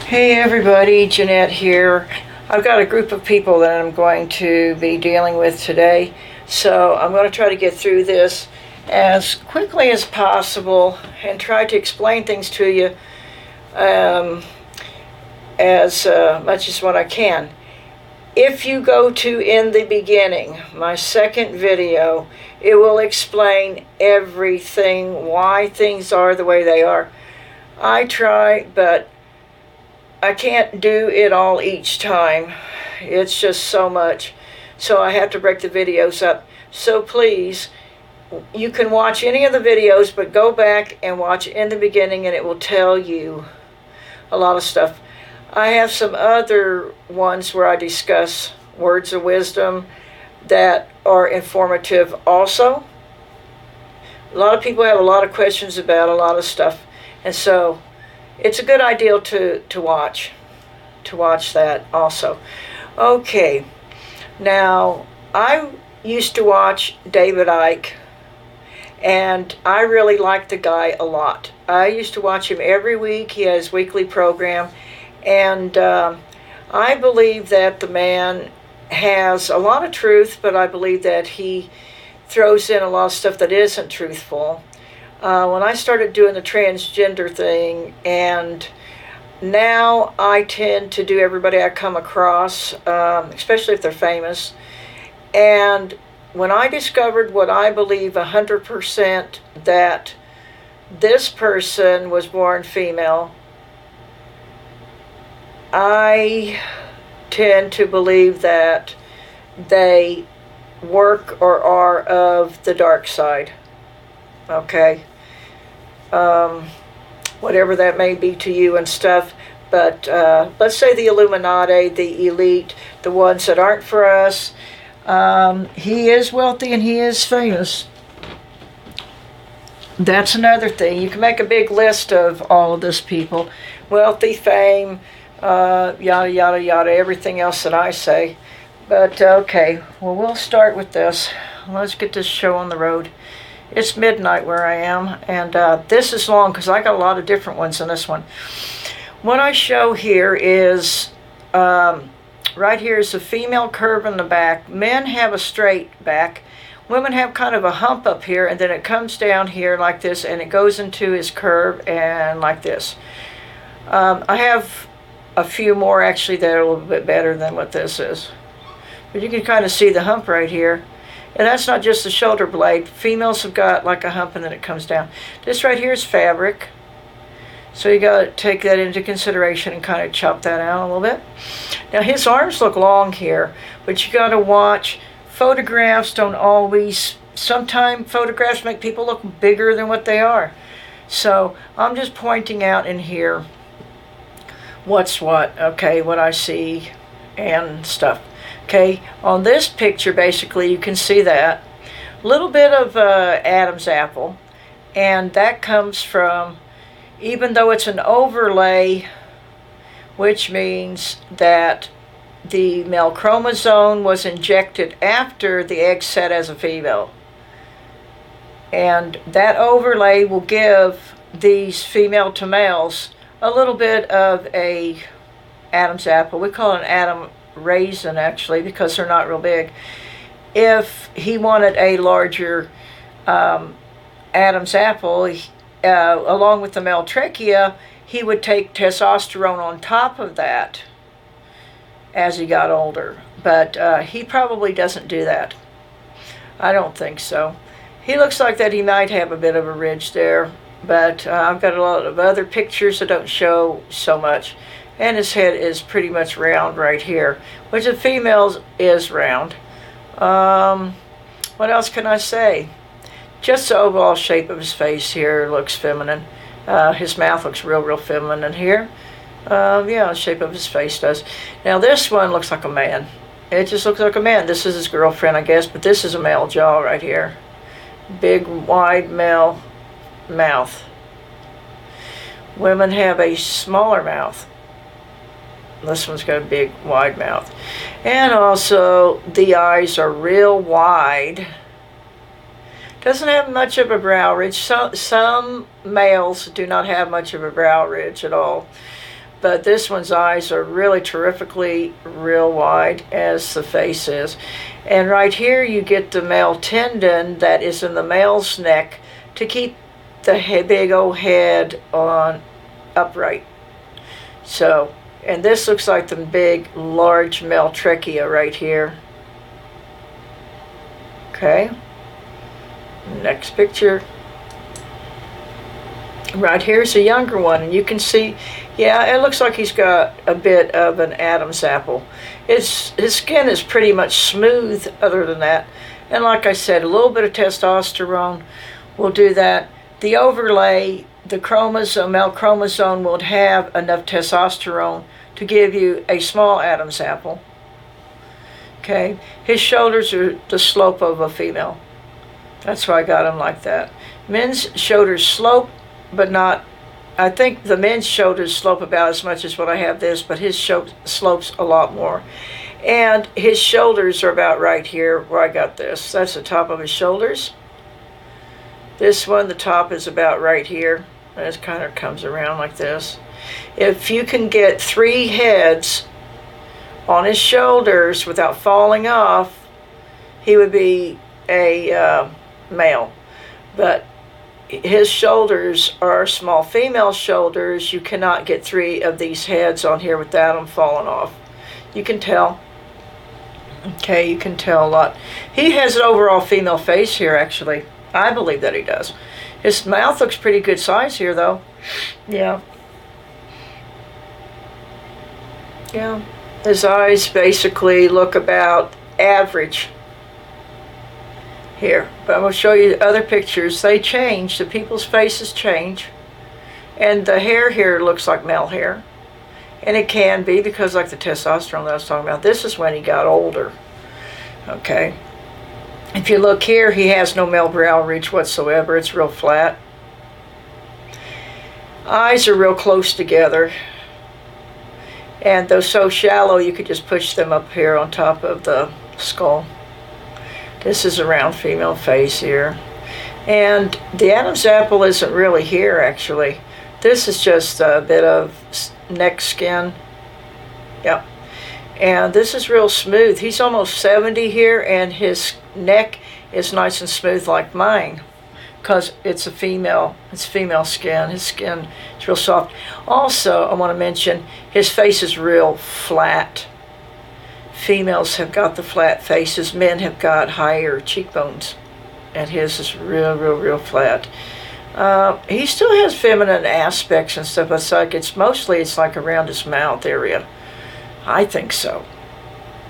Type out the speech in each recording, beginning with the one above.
Hey everybody, Jeanette here. I've got a group of people that I'm going to be dealing with today, so I'm going to try to get through this as quickly as possible and try to explain things to you as much as what I can. If you go to In the Beginning, my second video, it will explain everything, why things are the way they are. I try, but I can't do it all each time. It's just so much. So I have to break the videos up. So please, you can watch any of the videos, but go back and watch In the Beginning and it will tell you a lot of stuff. I have some other ones where I discuss words of wisdom that are informative also. A lot of people have a lot of questions about a lot of stuff. And so it's a good idea to watch that also. Okay, now I used to watch David Icke, and I really liked the guy a lot. I used to watch him every week. He has his weekly program, and I believe that the man has a lot of truth, but I believe that he throws in a lot of stuff that isn't truthful. When I started doing the transgender thing, and now I tend to do everybody I come across, especially if they're famous. And when I discovered what I believe 100% that this person was born female, I tend to believe that they work or are of the dark side. Okay, whatever that may be to you and stuff, but let's say the Illuminati, the elite, the ones that aren't for us. He is wealthy and he is famous. That's another thing. You can make a big list of all of this people. Wealthy, fame, yada, yada, yada, everything else that I say. But okay, well, we'll start with this. Let's get this show on the road. It's midnight where I am, and this is long because I got a lot of different ones in this one. What I show here is, right here is the female curve in the back. Men have a straight back. Women have kind of a hump up here, and then it comes down here like this, and it goes into his curve and like this. I have a few more actually that are a little bit better than what this is. But you can kind of see the hump right here. And that's not just the shoulder blade. Females have got like a hump and then it comes down. This right here is fabric. So you got to take that into consideration and kind of chop that out a little bit. Now his arms look long here, but you got to watch. Photographs don't always, sometimes photographs make people look bigger than what they are. So I'm just pointing out in here what's what, okay, what I see and stuff. Okay, on this picture, basically, you can see that. A little bit of Adam's apple, and that comes from, even though it's an overlay, which means that the male chromosome was injected after the egg set as a female. And that overlay will give these female to males a little bit of a Adam's apple. We call it an Adam raisin actually because they're not real big. If he wanted a larger Adam's apple, along with the male trachea, he would take testosterone on top of that as he got older. But he probably doesn't do that. I don't think so. He looks like that he might have a bit of a ridge there, but I've got a lot of other pictures that don't show so much. And his head is pretty much round right here, which the female's is round. What else can I say? Just the overall shape of his face here looks feminine. His mouth looks real feminine here. Yeah, the shape of his face does. Now this one looks like a man. It just looks like a man. This is his girlfriend, I guess, but this is a male jaw right here. Big, wide male mouth. Women have a smaller mouth. This one's got a big, wide mouth. And also, the eyes are real wide. Doesn't have much of a brow ridge. Some males do not have much of a brow ridge at all. but this one's eyes are really terrifically real wide, as the face is. And right here you get the male tendon that is in the male's neck to keep the big old head on upright. So, and this looks like the big, large male trachea right here. Okay. Next picture. Right here's a younger one, and you can see, yeah, it looks like he's got a bit of an Adam's apple. His skin is pretty much smooth other than that. And like I said, a little bit of testosterone will do that. The overlay, the chromosome, male chromosome, will have enough testosterone to give you a small Adam's apple. Okay, his shoulders are the slope of a female. That's why I got him like that. Men's shoulders slope, but not, I think the men's shoulders slope about as much as what I have this, but his slopes a lot more. And his shoulders are about right here where I got this. That's the top of his shoulders. This one, the top is about right here. And it kind of comes around like this. If you can get 3 heads on his shoulders without falling off, he would be a male. But his shoulders are small female shoulders. You cannot get 3 of these heads on here without them falling off. You can tell. Okay, you can tell a lot. He has an overall female face here, actually. I believe that he does. His mouth looks pretty good size here, though. Yeah. Yeah. His eyes basically look about average here. But I'm going to show you other pictures. They change. The people's faces change. And the hair here looks like male hair. And it can be because like the testosterone that I was talking about. This is when he got older. Okay. If you look here, he has no male brow ridge whatsoever. It's real flat. Eyes are real close together. And they're so shallow, you could just push them up here on top of the skull. This is a round female face here. And the Adam's apple isn't really here, actually. This is just a bit of neck skin. Yep. And this is real smooth. He's almost 70 here, and his neck is nice and smooth like mine because it's a female. It's female skin. His skin is real soft. Also, I want to mention his face is real flat. Females have got the flat faces. Men have got higher cheekbones, and his is real flat. He still has feminine aspects and stuff. It's mostly like around his mouth area. I think so.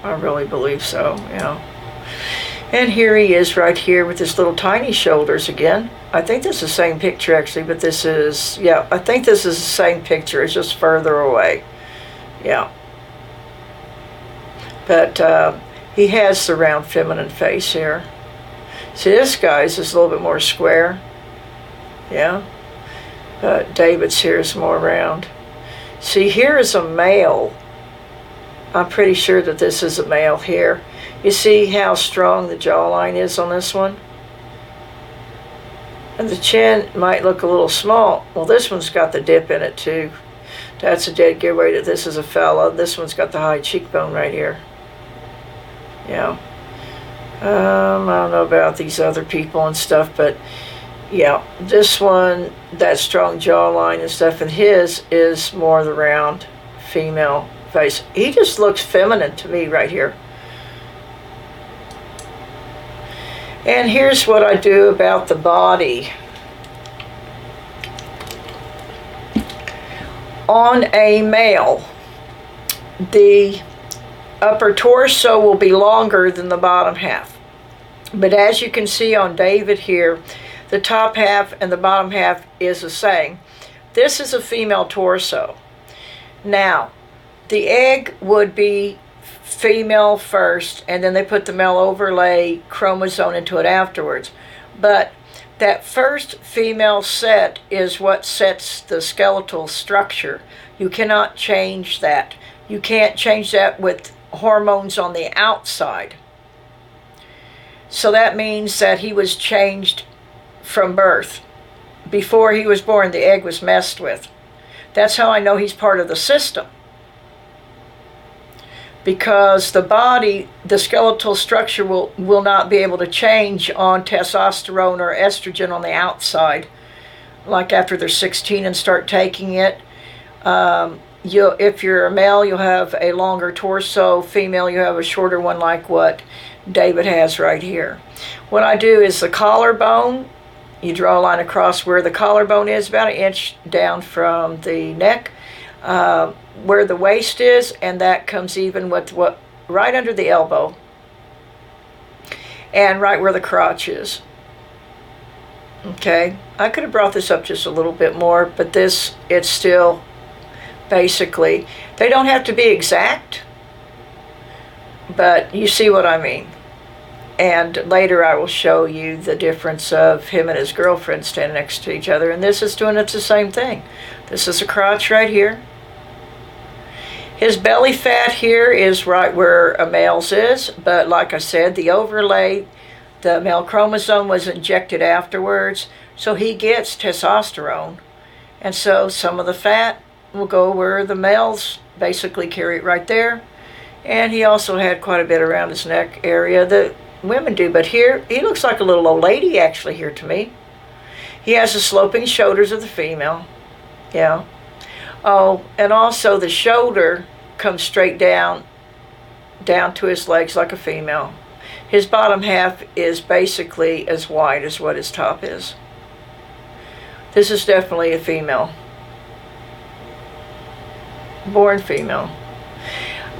I really believe so, you know. And here he is right here with his little tiny shoulders again. I think this is the same picture actually, but this is, yeah, I think this is the same picture. It's just further away. Yeah. But he has the round feminine face here. See, this guy's is a little bit more square. Yeah. But David's here is more round. See, here is a male. I'm pretty sure that this is a male here. You see how strong the jawline is on this one? And the chin might look a little small. Well, this one's got the dip in it too. That's a dead giveaway that this is a fella. This one's got the high cheekbone right here. Yeah. I don't know about these other people and stuff, but yeah, this one, that strong jawline and stuff, and his is more the round female face. He just looks feminine to me right here. And here's what I do about the body. On a male, the upper torso will be longer than the bottom half. But as you can see on David here, the top half and the bottom half is the same. This is a female torso. Now, the egg would be female first, and then they put the male overlay chromosome into it afterwards. But that first female set is what sets the skeletal structure. You cannot change that. You can't change that with hormones on the outside. So that means that he was changed from birth. Before he was born, the egg was messed with. That's how I know he's part of the system. Because the body, the skeletal structure will not be able to change on testosterone or estrogen on the outside. Like after they're 16 and start taking it. If you're a male, you'll have a longer torso. Female, you have a shorter one like what David has right here. What I do is the collarbone, you draw a line across where the collarbone is, about an inch down from the neck. Where the waist is, and that comes even with what right under the elbow and right where the crotch is. Okay, I could have brought this up just a little bit more, but it's still basically, they don't have to be exact, but you see what I mean. And later I will show you the difference of him and his girlfriend standing next to each other, and this is doing it the same thing. This is a crotch right here. His belly fat here is right where a male's is, but like I said, the overlay, the male chromosome was injected afterwards, so he gets testosterone. And so some of the fat will go where the males basically carry it right there. And he also had quite a bit around his neck area. The women do, but here, he looks like a little old lady actually here to me. He has the sloping shoulders of the female. Yeah. Oh, and also the shoulder comes straight down to his legs like a female. His bottom half is basically as wide as what his top is. This is definitely a female. Born female.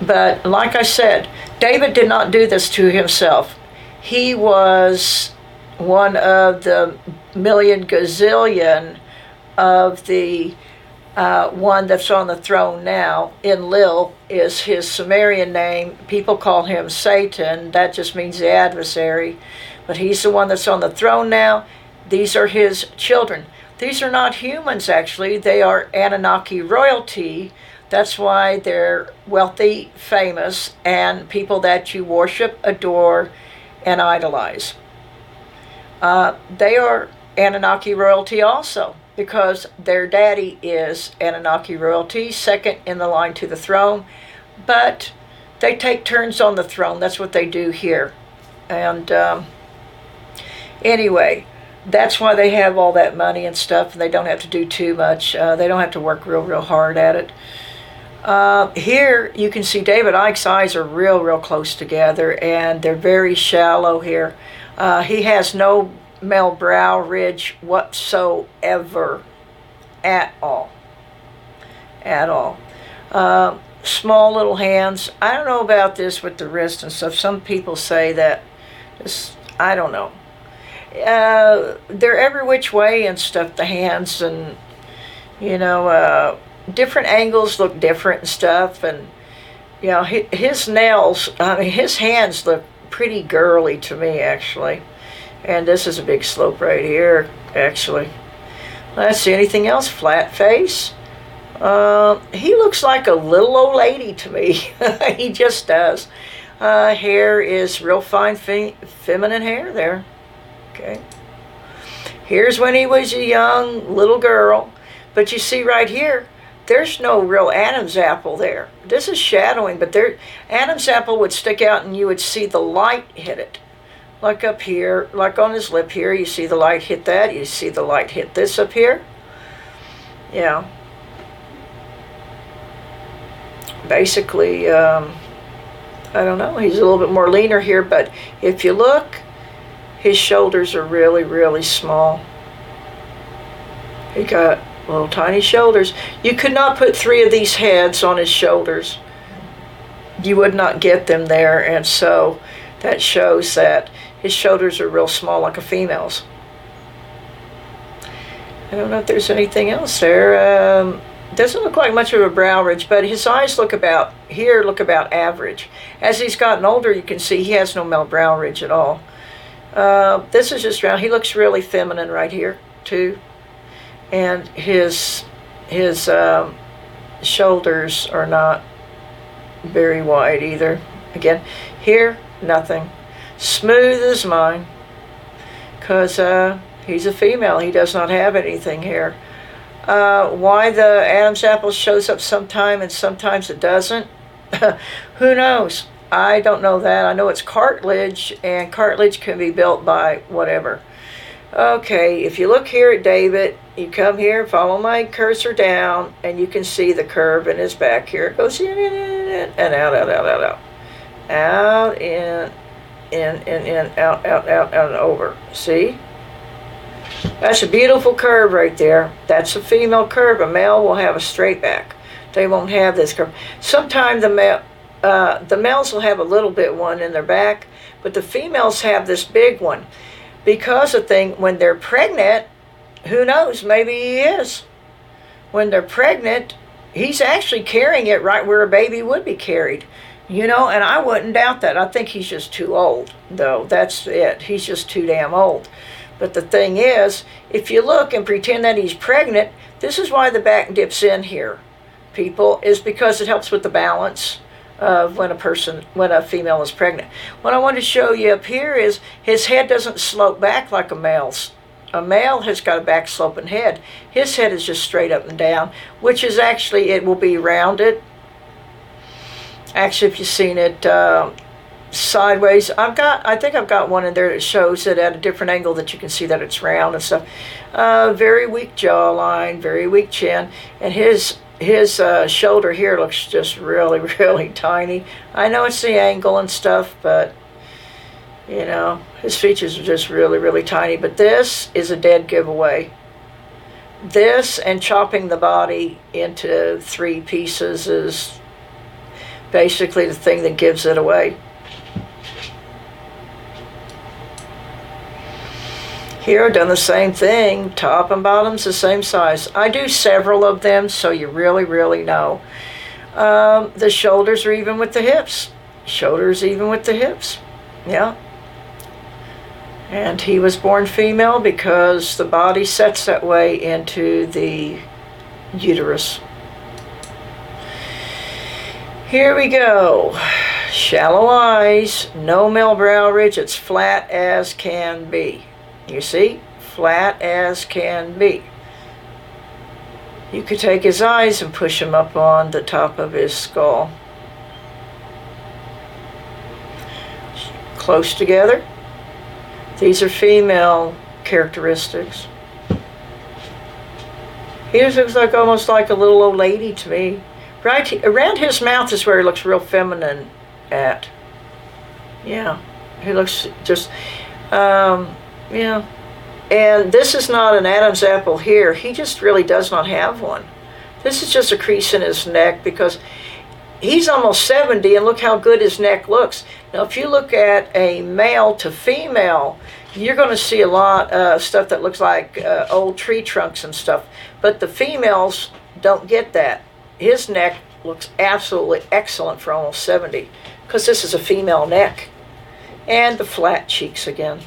But like I said, David did not do this to himself. He was one of the million gazillion of the one that's on the throne now. Enlil is his Sumerian name. People call him Satan. That just means the adversary. But he's the one that's on the throne now. These are his children. These are not humans, actually. They are Anunnaki royalty. That's why they're wealthy, famous, and people that you worship, adore, and idolize. They are Anunnaki royalty also, because their daddy is Anunnaki royalty, second in the line to the throne. But they take turns on the throne. That's what they do here. And anyway, that's why they have all that money and stuff, and they don't have to do too much. They don't have to work real hard at it. Here you can see David Icke's eyes are real close together, and they're very shallow here. He has no male brow ridge whatsoever at all. Small little hands. I don't know about this with the wrist and stuff. Some people say that I don't know. They're every which way and stuff, the hands, and different angles look different and stuff. And his nails, his hands look pretty girly to me, actually. And this is a big slope right here, actually. Let's see, anything else? Flat face. He looks like a little old lady to me. He just does. Hair is real fine, feminine hair there. Okay. Here's when he was a young little girl. But you see right here, there's no real Adam's apple there. This is shadowing, but Adam's apple would stick out and you would see the light hit it. Like up here, like on his lip here, you see the light hit that. You see the light hit this up here. Yeah. Basically, I don't know, he's a little bit more leaner here, but if you look, his shoulders are really small. He got little tiny shoulders. You could not put 3 of these heads on his shoulders. You would not get them there, and so that shows that his shoulders are real small like a female's. I don't know if there's anything else there. Doesn't look like much of a brow ridge, but his eyes look about average. As he's gotten older, you can see he has no male brow ridge at all. This is just round. He looks really feminine right here too, and his shoulders are not very wide either. Again, here nothing. Smooth as mine, because he's a female. He does not have anything here. Why the Adam's apple shows up sometime and sometimes it doesn't, who knows? I don't know that. I know it's cartilage, and cartilage can be built by whatever. Okay, if you look here at David, you come here, follow my cursor down, and you can see the curve in his back here. It goes in, and out, out, out, out, out. Out, in, out, out, and over. See? That's a beautiful curve right there. That's a female curve. A male will have a straight back. They won't have this curve. Sometimes the males will have a little bit one in their back, but the females have this big one. Because when they're pregnant, who knows, maybe he is. When they're pregnant, he's actually carrying it right where a baby would be carried. You know, and I wouldn't doubt that. I think he's just too old, though. That's it. He's just too damn old. But the thing is, if you look and pretend that he's pregnant, this is why the back dips in here, people, is because it helps with the balance of when a female is pregnant. What I want to show you up here is his head doesn't slope back like a male's. A male has got a back sloping head. His head is just straight up and down, which is actually, it will be rounded. Actually, if you've seen it sideways, I think I've got one in there that shows it at a different angle that you can see that it's round and stuff. Very weak jawline, very weak chin, and his shoulder here looks just really, really tiny. I know it's the angle and stuff, but you know, his features are just really, really tiny. But this is a dead giveaway. This and chopping the body into 3 pieces is basically the thing that gives it away. Here I've done the same thing. Top and bottom's the same size. I do several of them, so you really, really know. The shoulders are even with the hips. Shoulders even with the hips. Yeah. And he was born female because the body sets that way into the uterus. Here we go. Shallow eyes, no male brow ridge. It's flat as can be. You see? Flat as can be. You could take his eyes and push him up on the top of his skull. Close together. These are female characteristics. He just looks like almost like a little old lady to me. Right around his mouth is where he looks real feminine at. Yeah. He looks just, yeah. And this is not an Adam's apple here. He just really does not have one. This is just a crease in his neck because he's almost 70, and look how good his neck looks. Now, if you look at a male to female, you're going to see a lot of stuff that looks like old tree trunks and stuff. But the females don't get that. His neck looks absolutely excellent for almost 70 because this is a female neck. And the flat cheeks again.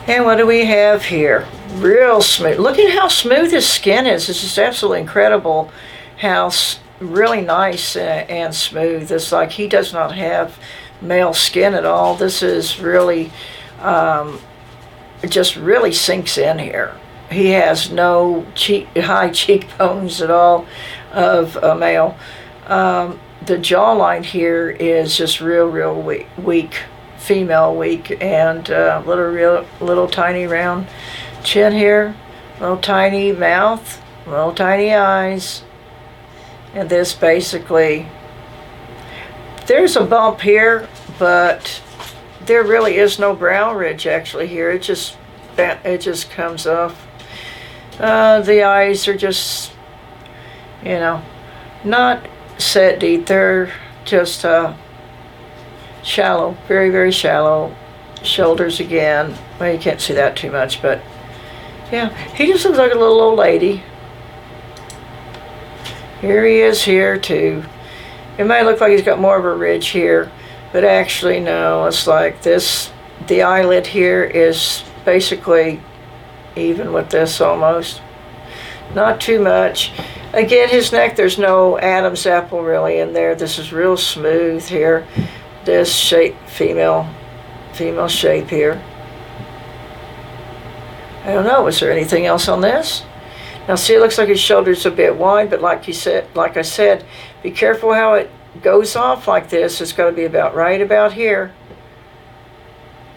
And what do we have here? Real smooth. Look at how smooth his skin is. This is absolutely incredible how really nice and smooth. It's like he does not have male skin at all. This is really, it just really sinks in here. He has no high cheekbones at all of a male. The jawline here is just real weak. Female weak, and little tiny round chin here, little tiny mouth, little tiny eyes, and this basically, there's a bump here, but there really is no brow ridge actually here. It just comes off. The eyes are just, you know, not set deep. They're just shallow, very shallow. Shoulders again. Well, you can't see that too much, but yeah, he just looks like a little old lady. Here he is here too. It might look like he's got more of a ridge here, but actually no, it's like this. The eyelid here is basically even with this almost. Not too much. Again, his neck, there's no Adam's apple really in there. This is real smooth here. This shape, female shape here. I don't know, was there anything else on this? Now see, it looks like his shoulder's a bit wide, but like I said, be careful how it goes off like this. It's got to be about right about here.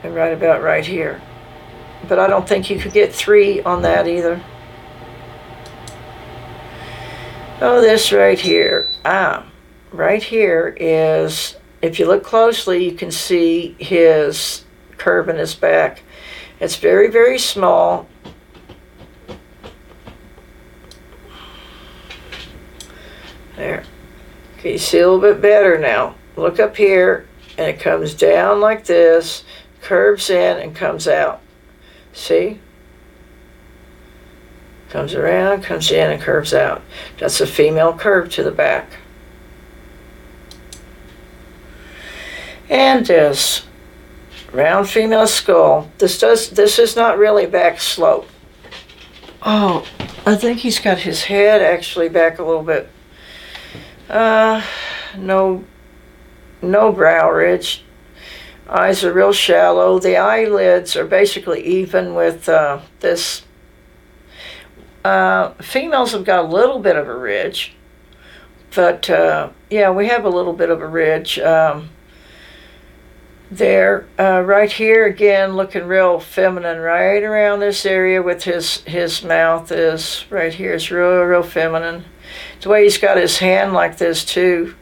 And right about right here. But I don't think you could get 3 on that either. Oh, this right here. Right here is, if you look closely, you can see his curve in his back. It's very, very small. There. Okay, you see a little bit better now. Look up here, and it comes down like this, curves in and comes out. See? Comes around, comes in, and curves out. That's a female curve to the back. And this round female skull. This is not really back slope. Oh, I think he's got his head actually back a little bit. No brow ridge. Eyes are real shallow. The eyelids are basically even with this. Females have got a little bit of a ridge, but yeah, we have a little bit of a ridge there. Right here again, looking real feminine. Right around this area with his mouth is right here is real feminine. The way he's got his hand like this too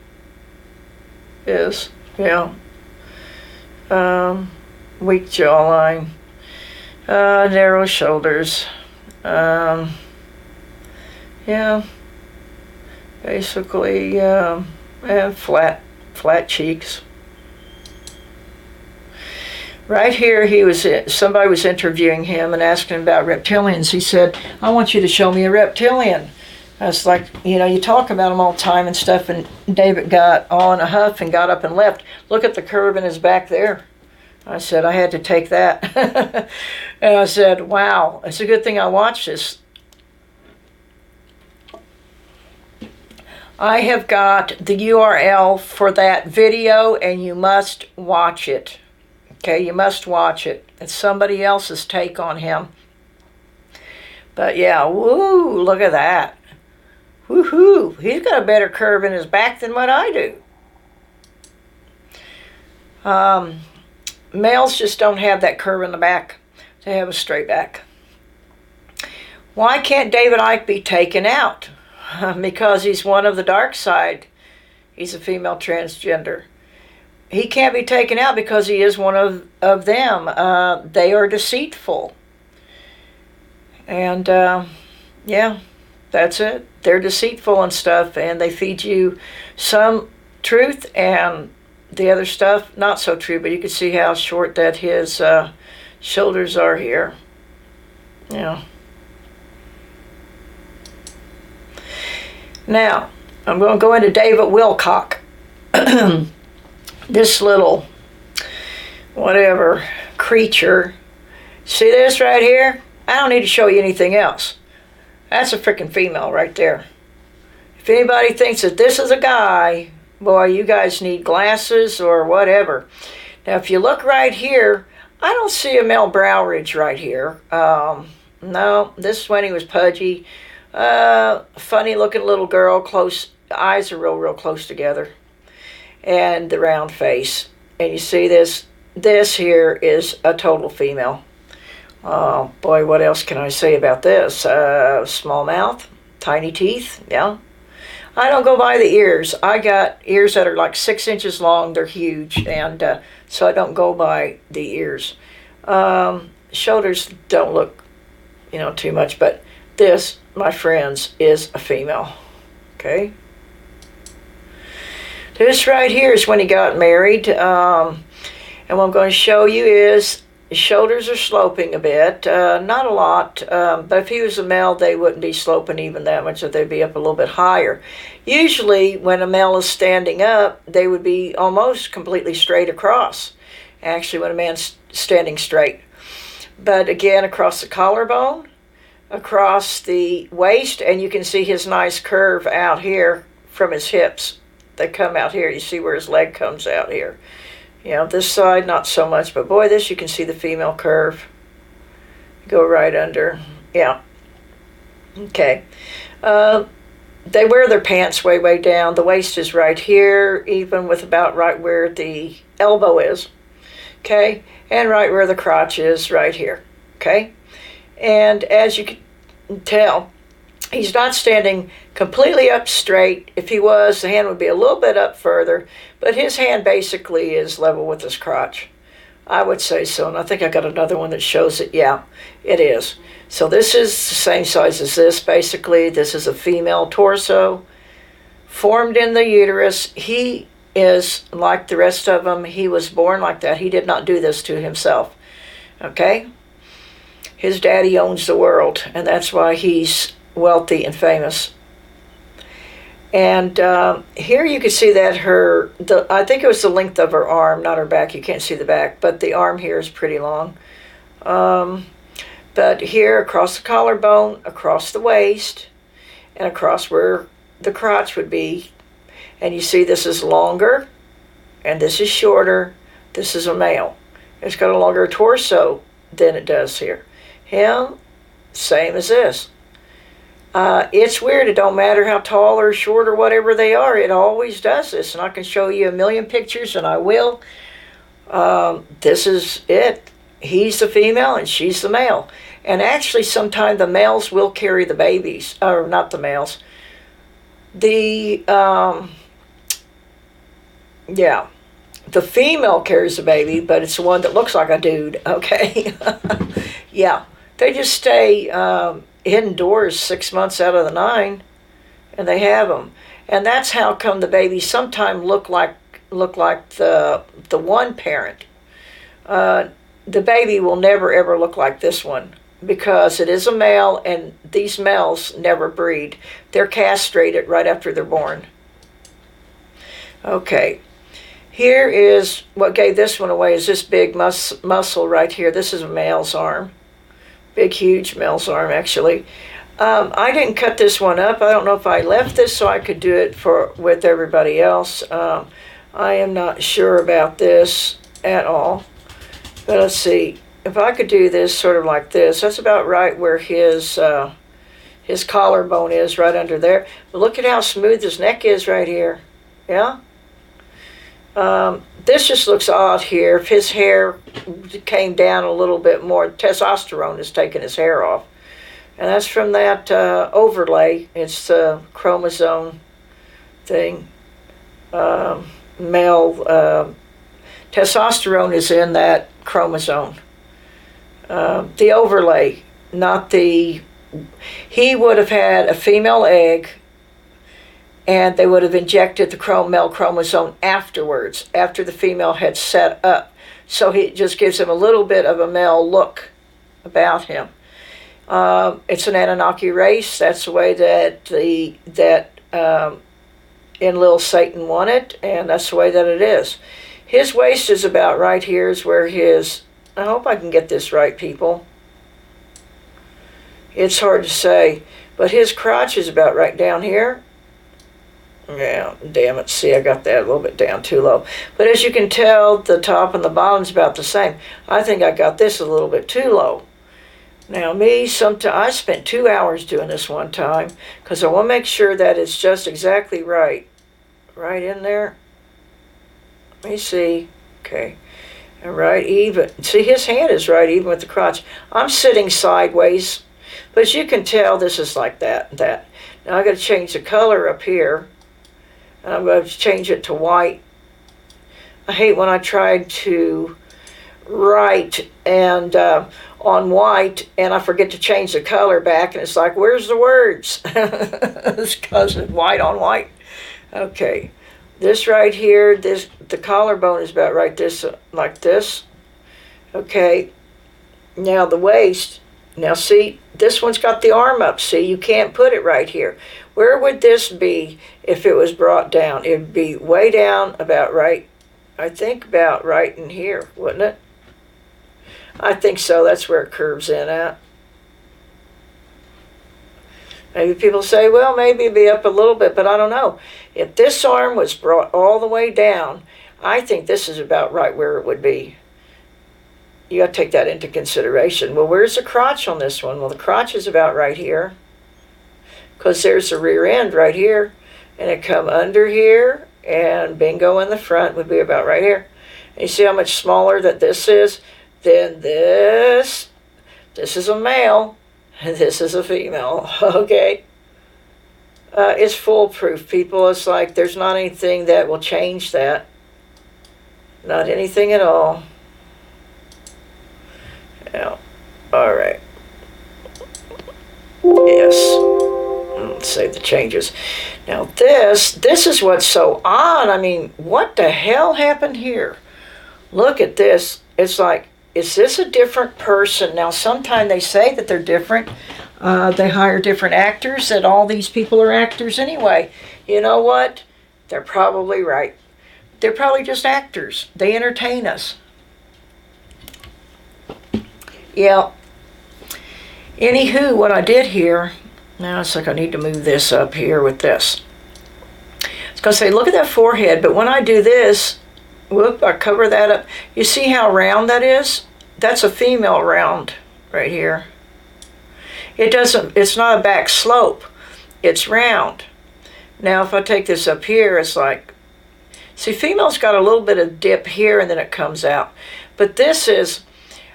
is, yeah. Weak jawline, narrow shoulders, yeah, basically, and flat cheeks. Right here, somebody was interviewing him and asking him about reptilians. He said, "I want you to show me a reptilian." I was like, you know, you talk about them all the time and stuff, and David got on a huff and got up and left. Look at the curve in his back there. I said, I had to take that. And I said, wow, it's a good thing I watched this. I have got the URL for that video, and you must watch it. Okay, you must watch it. It's somebody else's take on him. But yeah, woo, look at that. Woohoo! He's got a better curve in his back than what I do. Males just don't have that curve in the back. They have a straight back. Why can't David Icke be taken out? Because he's one of the dark side. He's a female transgender. He can't be taken out because he is one of them. They are deceitful. And, yeah. That's it. They're deceitful and stuff, and they feed you some truth and the other stuff not so true. But you can see how short that his shoulders are here. Yeah. Now, I'm going to go into David Wilcock. This little, whatever, creature. See this right here? I don't need to show you anything else. That's a freaking female right there. If anybody thinks that this is a guy, boy, you guys need glasses or whatever. Now, if you look right here, I don't see a male brow ridge right here. No, this is when he was pudgy. Funny looking little girl, close, eyes are real close together. And the round face. And you see this here is a total female. Oh boy, what else can I say about this? Small mouth, tiny teeth, yeah. I don't go by the ears. I got ears that are like 6 inches long. They're huge, and so I don't go by the ears. Shoulders don't look, you know, too much, but this, my friends, is a female, okay? This right here is when he got married, and what I'm going to show you is his shoulders are sloping a bit, not a lot, but if he was a male, they wouldn't be sloping even that much, so they'd be up a little bit higher. Usually, when a male is standing up, they would be almost completely straight across, actually, when a man's standing straight. But again, across the collarbone, across the waist, and you can see his nice curve out here from his hips. They come out here. You see where his leg comes out here. You know, this side, not so much, but boy, this, you can see the female curve. Go right under. Yeah. Okay. They wear their pants way, way down. The waist is right here, even with about right where the elbow is. Okay? And right where the crotch is, right here. Okay? And as you can tell, he's not standing completely up straight. If he was, the hand would be a little bit up further, but his hand basically is level with his crotch. I would say so, and I think I got another one that shows it. Yeah, it is. So this is the same size as this, basically. This is a female torso formed in the uterus. He is like the rest of them. He was born like that. He did not do this to himself. Okay? His daddy owns the world, and that's why he's wealthy and famous. And here you can see that I think it was the length of her arm, not her back. You can't see the back, but the arm here is pretty long. But here across the collarbone, across the waist, and across where the crotch would be. And you see this is longer, and this is shorter. This is a male. It's got a longer torso than it does here. Him, same as this. It's weird. It don't matter how tall or short or whatever they are. It always does this. And I can show you a million pictures, and I will. This is it. He's the female, and she's the male. And actually, sometimes the males will carry the babies. Or not the males. The female carries the baby, but it's the one that looks like a dude. Okay? Yeah. They just stay indoors 6 months out of the 9, and they have them. And that's how come the babies sometimes look like the one parent. The baby will never ever look like this one, because it is a male, and these males never breed. They're castrated right after they're born. Okay. Here is what gave this one away, is this big muscle right here. This is a male's arm. Big, huge male's arm, actually. I didn't cut this one up. I don't know if I left this so I could do it with everybody else. I am not sure about this at all. But let's see. If I could do this sort of like this, that's about right where his collarbone is, right under there. But look at how smooth his neck is right here. Yeah? This just looks odd here. If his hair came down a little bit more, testosterone has taken his hair off. And that's from that overlay. It's the chromosome thing. Male testosterone is in that chromosome. The overlay, not the... He would have had a female egg, and they would have injected the male chromosome afterwards, after the female had set up. So he just gives him a little bit of a male look about him. It's an Anunnaki race. That's the way that Enlil Satan wanted, and that's the way that it is. His waist is about right here is where his... I hope I can get this right, people. It's hard to say, but his crotch is about right down here. Yeah, damn it. See, I got that a little bit down too low. But as you can tell, the top and the bottom's about the same. I think I got this a little bit too low. Now, I spent 2 hours doing this one time, because I want to make sure that it's just exactly right. Right in there. Let me see. Okay. And right even. See, his hand is right even with the crotch. I'm sitting sideways, but as you can tell, this is like that. Now I got to change the color up here. And I'm going to change it to white. I hate when I try to write and on white, and I forget to change the color back, and it's like, where's the words? It's because it's white on white. Okay, this right here, the collarbone is about right like this. Okay, now the waist. Now see, this one's got the arm up. See, you can't put it right here. Where would this be if it was brought down? It would be way down about right, I think about right in here, wouldn't it? I think so. That's where it curves in at. Maybe people say, well, maybe it'd be up a little bit, but I don't know. If this arm was brought all the way down, I think this is about right where it would be. you got to take that into consideration. Well, where's the crotch on this one? Well, the crotch is about right here, because there's the rear end right here, and it come under here, and bingo in the front would be about right here. And you see how much smaller that this is? Then this is a male, and this is a female, okay? It's foolproof, people. It's like there's not anything that will change that. Not anything at all. Yeah. All right. Yes. Let's save the changes. Now this is what's so odd. I mean, what the hell happened here? Look at this. It's like, is this a different person? Now, sometimes they say that they're different. They hire different actors, that all these people are actors anyway. You know what? They're probably right. They're probably just actors. They entertain us. Yeah. Anywho, what I did here, now it's like I need to move this up here with this. It's going to say, look at that forehead, but when I do this, whoop, I cover that up. You see how round that is? That's a female round right here. It's not a back slope. It's round. Now, if I take this up here, it's like, see, female's got a little bit of dip here and then it comes out. But this is,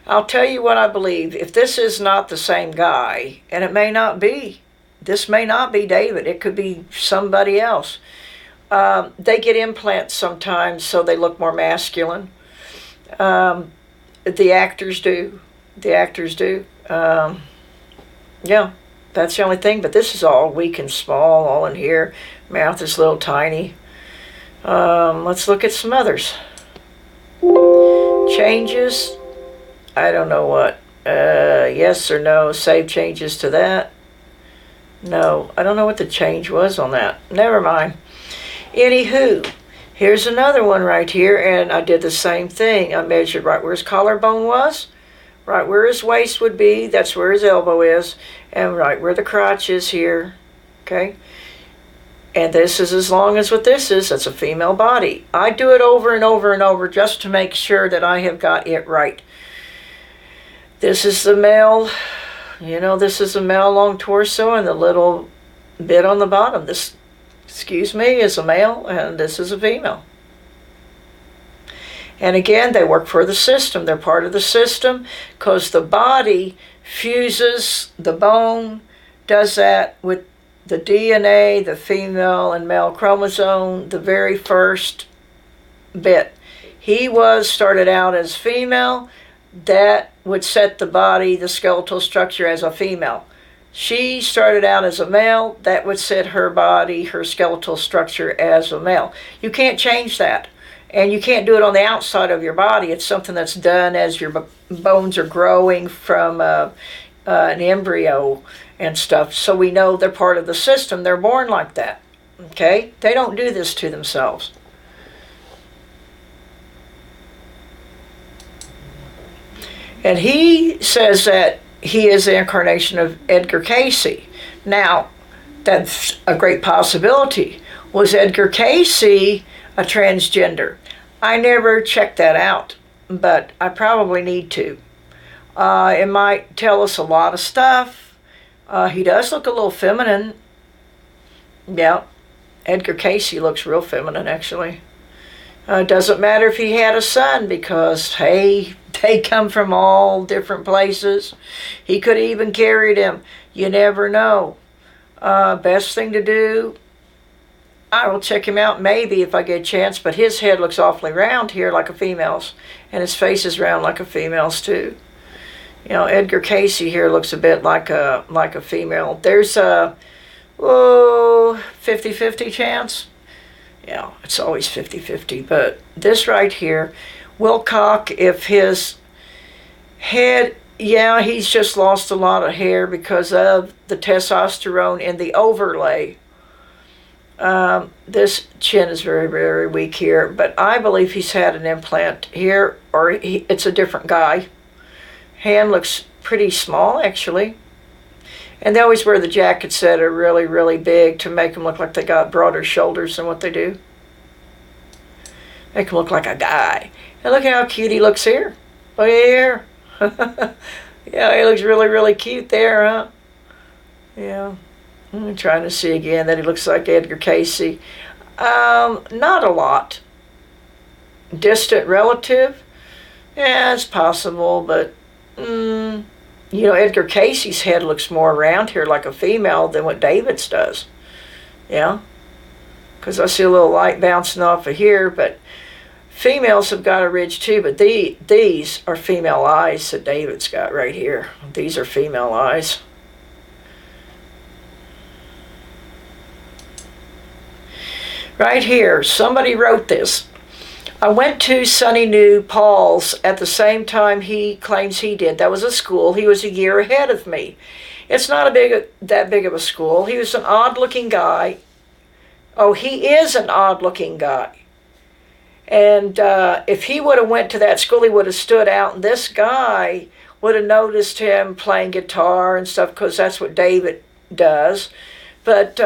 I'll tell you what I believe. If this is not the same guy, and it may not be, this may not be David. It could be somebody else. They get implants sometimes so they look more masculine. The actors do. The actors do. Yeah, that's the only thing. But this is all weak and small, all in here. Mouth is little tiny. Let's look at some others. Changes. I don't know what. Yes or no. Save changes to that. No, I don't know what the change was on that. Never mind. Anywho, here's another one right here, and I did the same thing. I measured right where his collarbone was, right where his waist would be, that's where his elbow is, and right where the crotch is here, okay? And this is as long as what this is. That's a female body. I do it over and over and over just to make sure that I have got it right. This is the male, you know, this is a male long torso, and the little bit on the bottom, this, excuse me, is a male, and this is a female. And again, they work for the system. They're part of the system because the body fuses the bone, does that with the DNA, the female and male chromosome, the very first bit. He started out as female. That would set the body, the skeletal structure, as a female. She started out as a male. That would set her body, her skeletal structure, as a male. You can't change that. And you can't do it on the outside of your body. It's something that's done as your bones are growing from an embryo and stuff. So we know they're part of the system. They're born like that. Okay? They don't do this to themselves. And he says that he is the incarnation of Edgar Cayce. Now, that's a great possibility. Was Edgar Cayce a transgender? I never checked that out, but I probably need to. It might tell us a lot of stuff. He does look a little feminine. Yeah, Edgar Cayce looks real feminine, actually. Doesn't matter if he had a son because, hey, they come from all different places. He could have even carried him. You never know. Best thing to do, I will check him out maybe if I get a chance, but his head looks awfully round here like a female's, and his face is round like a female's too. You know, Edgar Cayce here looks a bit like a female. There's a 50-50 chance. Yeah, it's always 50-50, but this right here, Wilcock, if his head, yeah, he's just lost a lot of hair because of the testosterone in the overlay. This chin is very, very weak here, but I believe he's had an implant here, or it's a different guy. Hand looks pretty small, actually. And they always wear the jackets that are really, really big to make them look like they got broader shoulders than what they do. Make him look like a guy. And look how cute he looks here. Look at here. Yeah, he looks really, really cute there, huh? Yeah. I'm trying to see again that he looks like Edgar Cayce. Not a lot. Distant relative? Yeah, it's possible, but Edgar Cayce's head looks more around here like a female than what David's does. Yeah, because I see a little light bouncing off of here, but females have got a ridge too, but these are female eyes that David's got right here. These are female eyes. Right here, somebody wrote this. I went to Sonny New Paul's at the same time he claims he did. That was a school. He was a year ahead of me. It's not that big of a school. He was an odd-looking guy. Oh, he is an odd-looking guy. And if he would have went to that school, he would have stood out. And this guy would have noticed him playing guitar and stuff, because that's what David does. But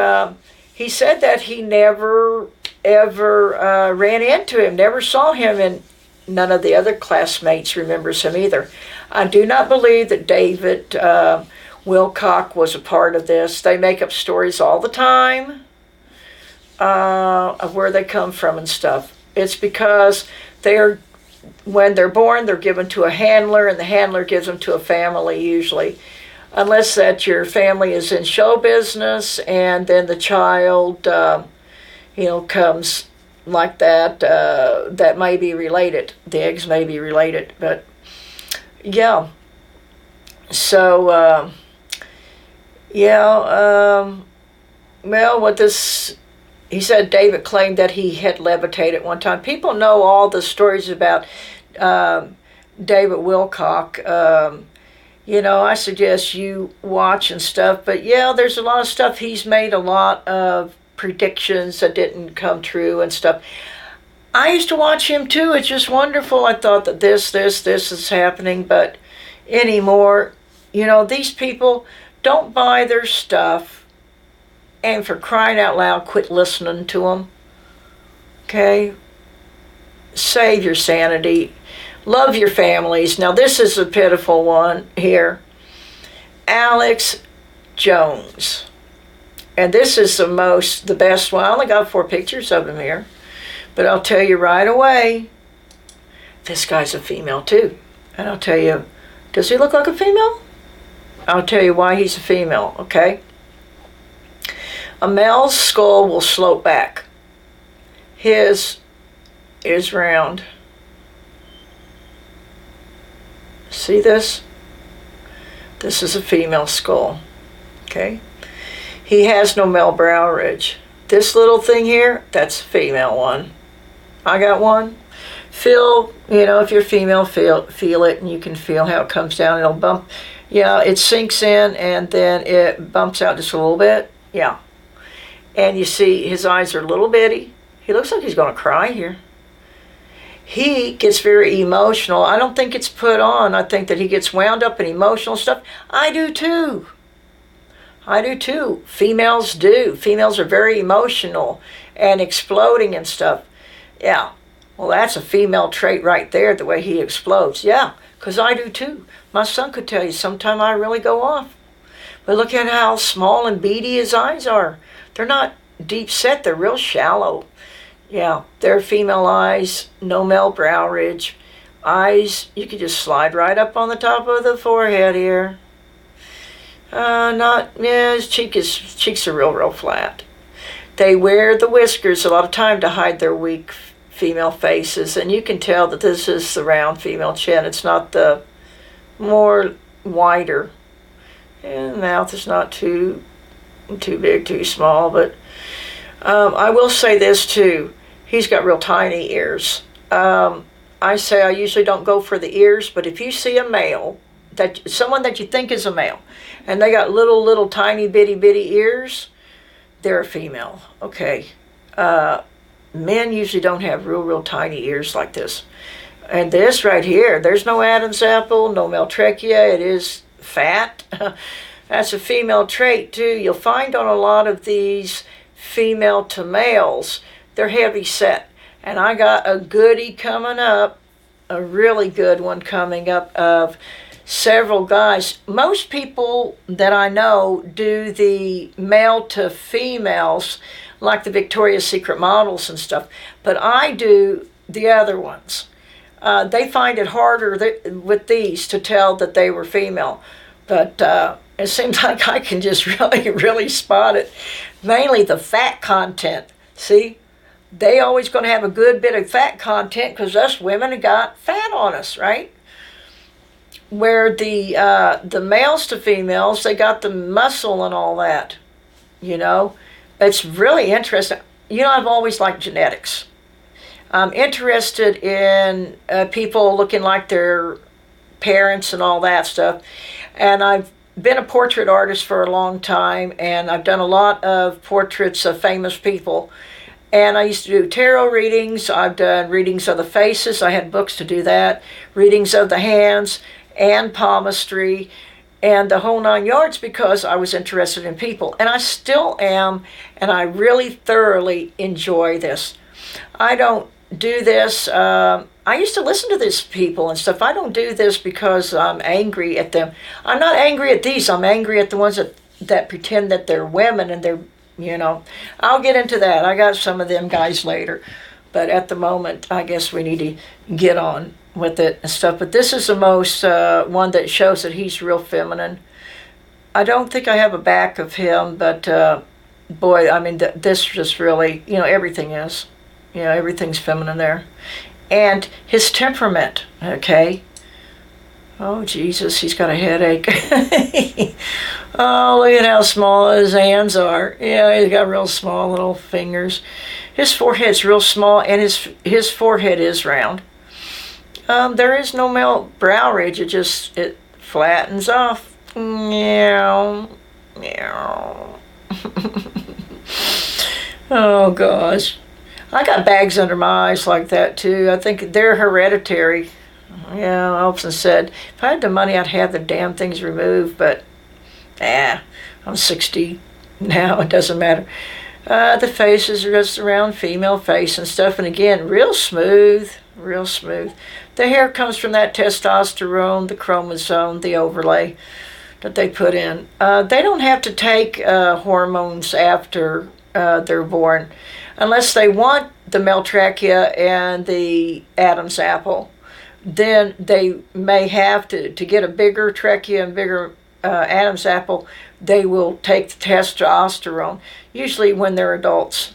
he said that he never ever ran into him, never saw him, and none of the other classmates remembers him either. I do not believe that David Wilcock was a part of this. They make up stories all the time of where they come from and stuff. It's because when they're born, they're given to a handler, and the handler gives them to a family usually. Unless that your family is in show business, and then the child comes like that, that may be related. The eggs may be related, but yeah. So, well, what this, he said David claimed that he had levitated one time. People know all the stories about David Wilcock. I suggest you watch and stuff, but yeah, there's a lot of stuff. He's made a lot of predictions that didn't come true and stuff. I used to watch him too. It's just wonderful. I thought that this is happening, but anymore, these people, don't buy their stuff, and for crying out loud, quit listening to them. Okay? Save your sanity. Love your families. Now this is a pitiful one here. Alex Jones. And this is the best one. I only got 4 pictures of him here. But I'll tell you right away, this guy's a female too. And I'll tell you, does he look like a female? I'll tell you why he's a female, okay? A male's skull will slope back. His is round. See this? This is a female skull, okay? He has no male brow ridge. This little thing here, that's a female one. I got one. Feel, if you're female, feel it, and you can feel how it comes down. It'll bump. Yeah, it sinks in, and then it bumps out just a little bit. Yeah. And you see his eyes are little bitty. He looks like he's going to cry here. He gets very emotional. I don't think it's put on. I think that he gets wound up in emotional stuff. I do too. Females do. Females are very emotional and exploding and stuff. Yeah. Well, that's a female trait right there, the way he explodes. Yeah, because I do too. My son could tell you sometime I really go off. But look at how small and beady his eyes are. They're not deep set. They're real shallow. Yeah, they're female eyes, no male brow ridge. Eyes, you could just slide right up on the top of the forehead here. His cheeks are real flat. They wear the whiskers a lot of time to hide their weak female faces, and you can tell that this is the round female chin. It's not the more wider. And the mouth is not too big, too small, but I will say this too. He's got real tiny ears. I say I usually don't go for the ears, but if you see a male, someone that you think is a male, and they got little tiny bitty ears, they're a female. Okay. Men usually don't have real tiny ears like this. And this right here, there's no Adam's apple, no male trachea. It is fat. That's a female trait too. You'll find on a lot of these female to males, they're heavy set. And I got a goodie coming up a really good one coming up of several guys. Most people that I know do the male to females, like the Victoria's Secret models and stuff, but I do the other ones. They find it harder with these to tell that they were female, but it seems like I can just really spot it. Mainly the fat content. See, they always going to have a good bit of fat content because us women have got fat on us, right? Where the males to females, they got the muscle and all that. You know, it's really interesting. You know, I've always liked genetics. I'm interested in people looking like their parents and all that stuff. And I've been a portrait artist for a long time, and I've done a lot of portraits of famous people. And I used to do tarot readings. I've done readings of the faces. I had books to do that. Readings of the hands and palmistry and the whole 9 yards because I was interested in people. And I still am, and I really thoroughly enjoy this. I don't do this. I used to listen to these people and stuff. I don't do this because I'm angry at them. I'm not angry at these. I'm angry at the ones that pretend that they're women and they're, you know. I'll get into that. I got some of them guys later. But at the moment, I guess we need to get on with it and stuff. But this is the most one that shows that he's real feminine. I don't think I have a back of him, but boy, I mean, this just really, you know, everything is. You know, everything's feminine there. And his temperament, okay? Oh, Jesus, he's got a headache. Oh, look at how small his hands are. Yeah, he's got real small little fingers. His forehead's real small, and his forehead is round. There is no male brow ridge. It flattens off. Meow. Meow. Oh, gosh. I got bags under my eyes like that, too. I think they're hereditary. Yeah, I often said, if I had the money, I'd have the damn things removed, but, I'm 60 now. It doesn't matter. The face is just a round female face and stuff, and again, real smooth, real smooth. The hair comes from that testosterone, the chromosome, the overlay that they put in. They don't have to take hormones after they're born, unless they want the male trachea and the Adam's apple. Then they may have to get a bigger trachea and bigger Adam's apple. They will take the testosterone, usually when they're adults.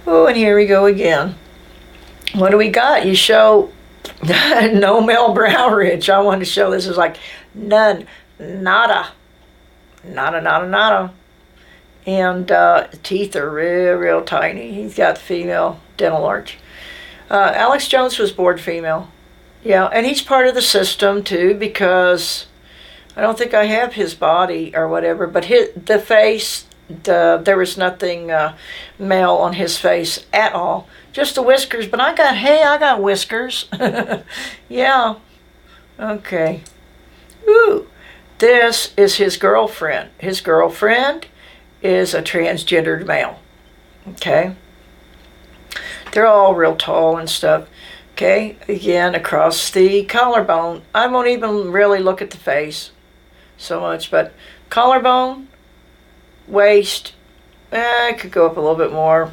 Oh, and here we go again. What do we got? You show no male brow ridge. I want to show this is like none, nada, nada, nada, nada. And teeth are real tiny. He's got female dental arch. Alex Jones was born female. Yeah, and he's part of the system too, because I don't think I have his body or whatever, but the face, there was nothing male on his face at all. Just the whiskers, but I got whiskers. Yeah. Okay. Ooh, this is his girlfriend. His girlfriend is a transgendered male. Okay. They're all real tall and stuff. Okay, again, across the collarbone. I won't even really look at the face so much, but collarbone, waist, it could go up a little bit more.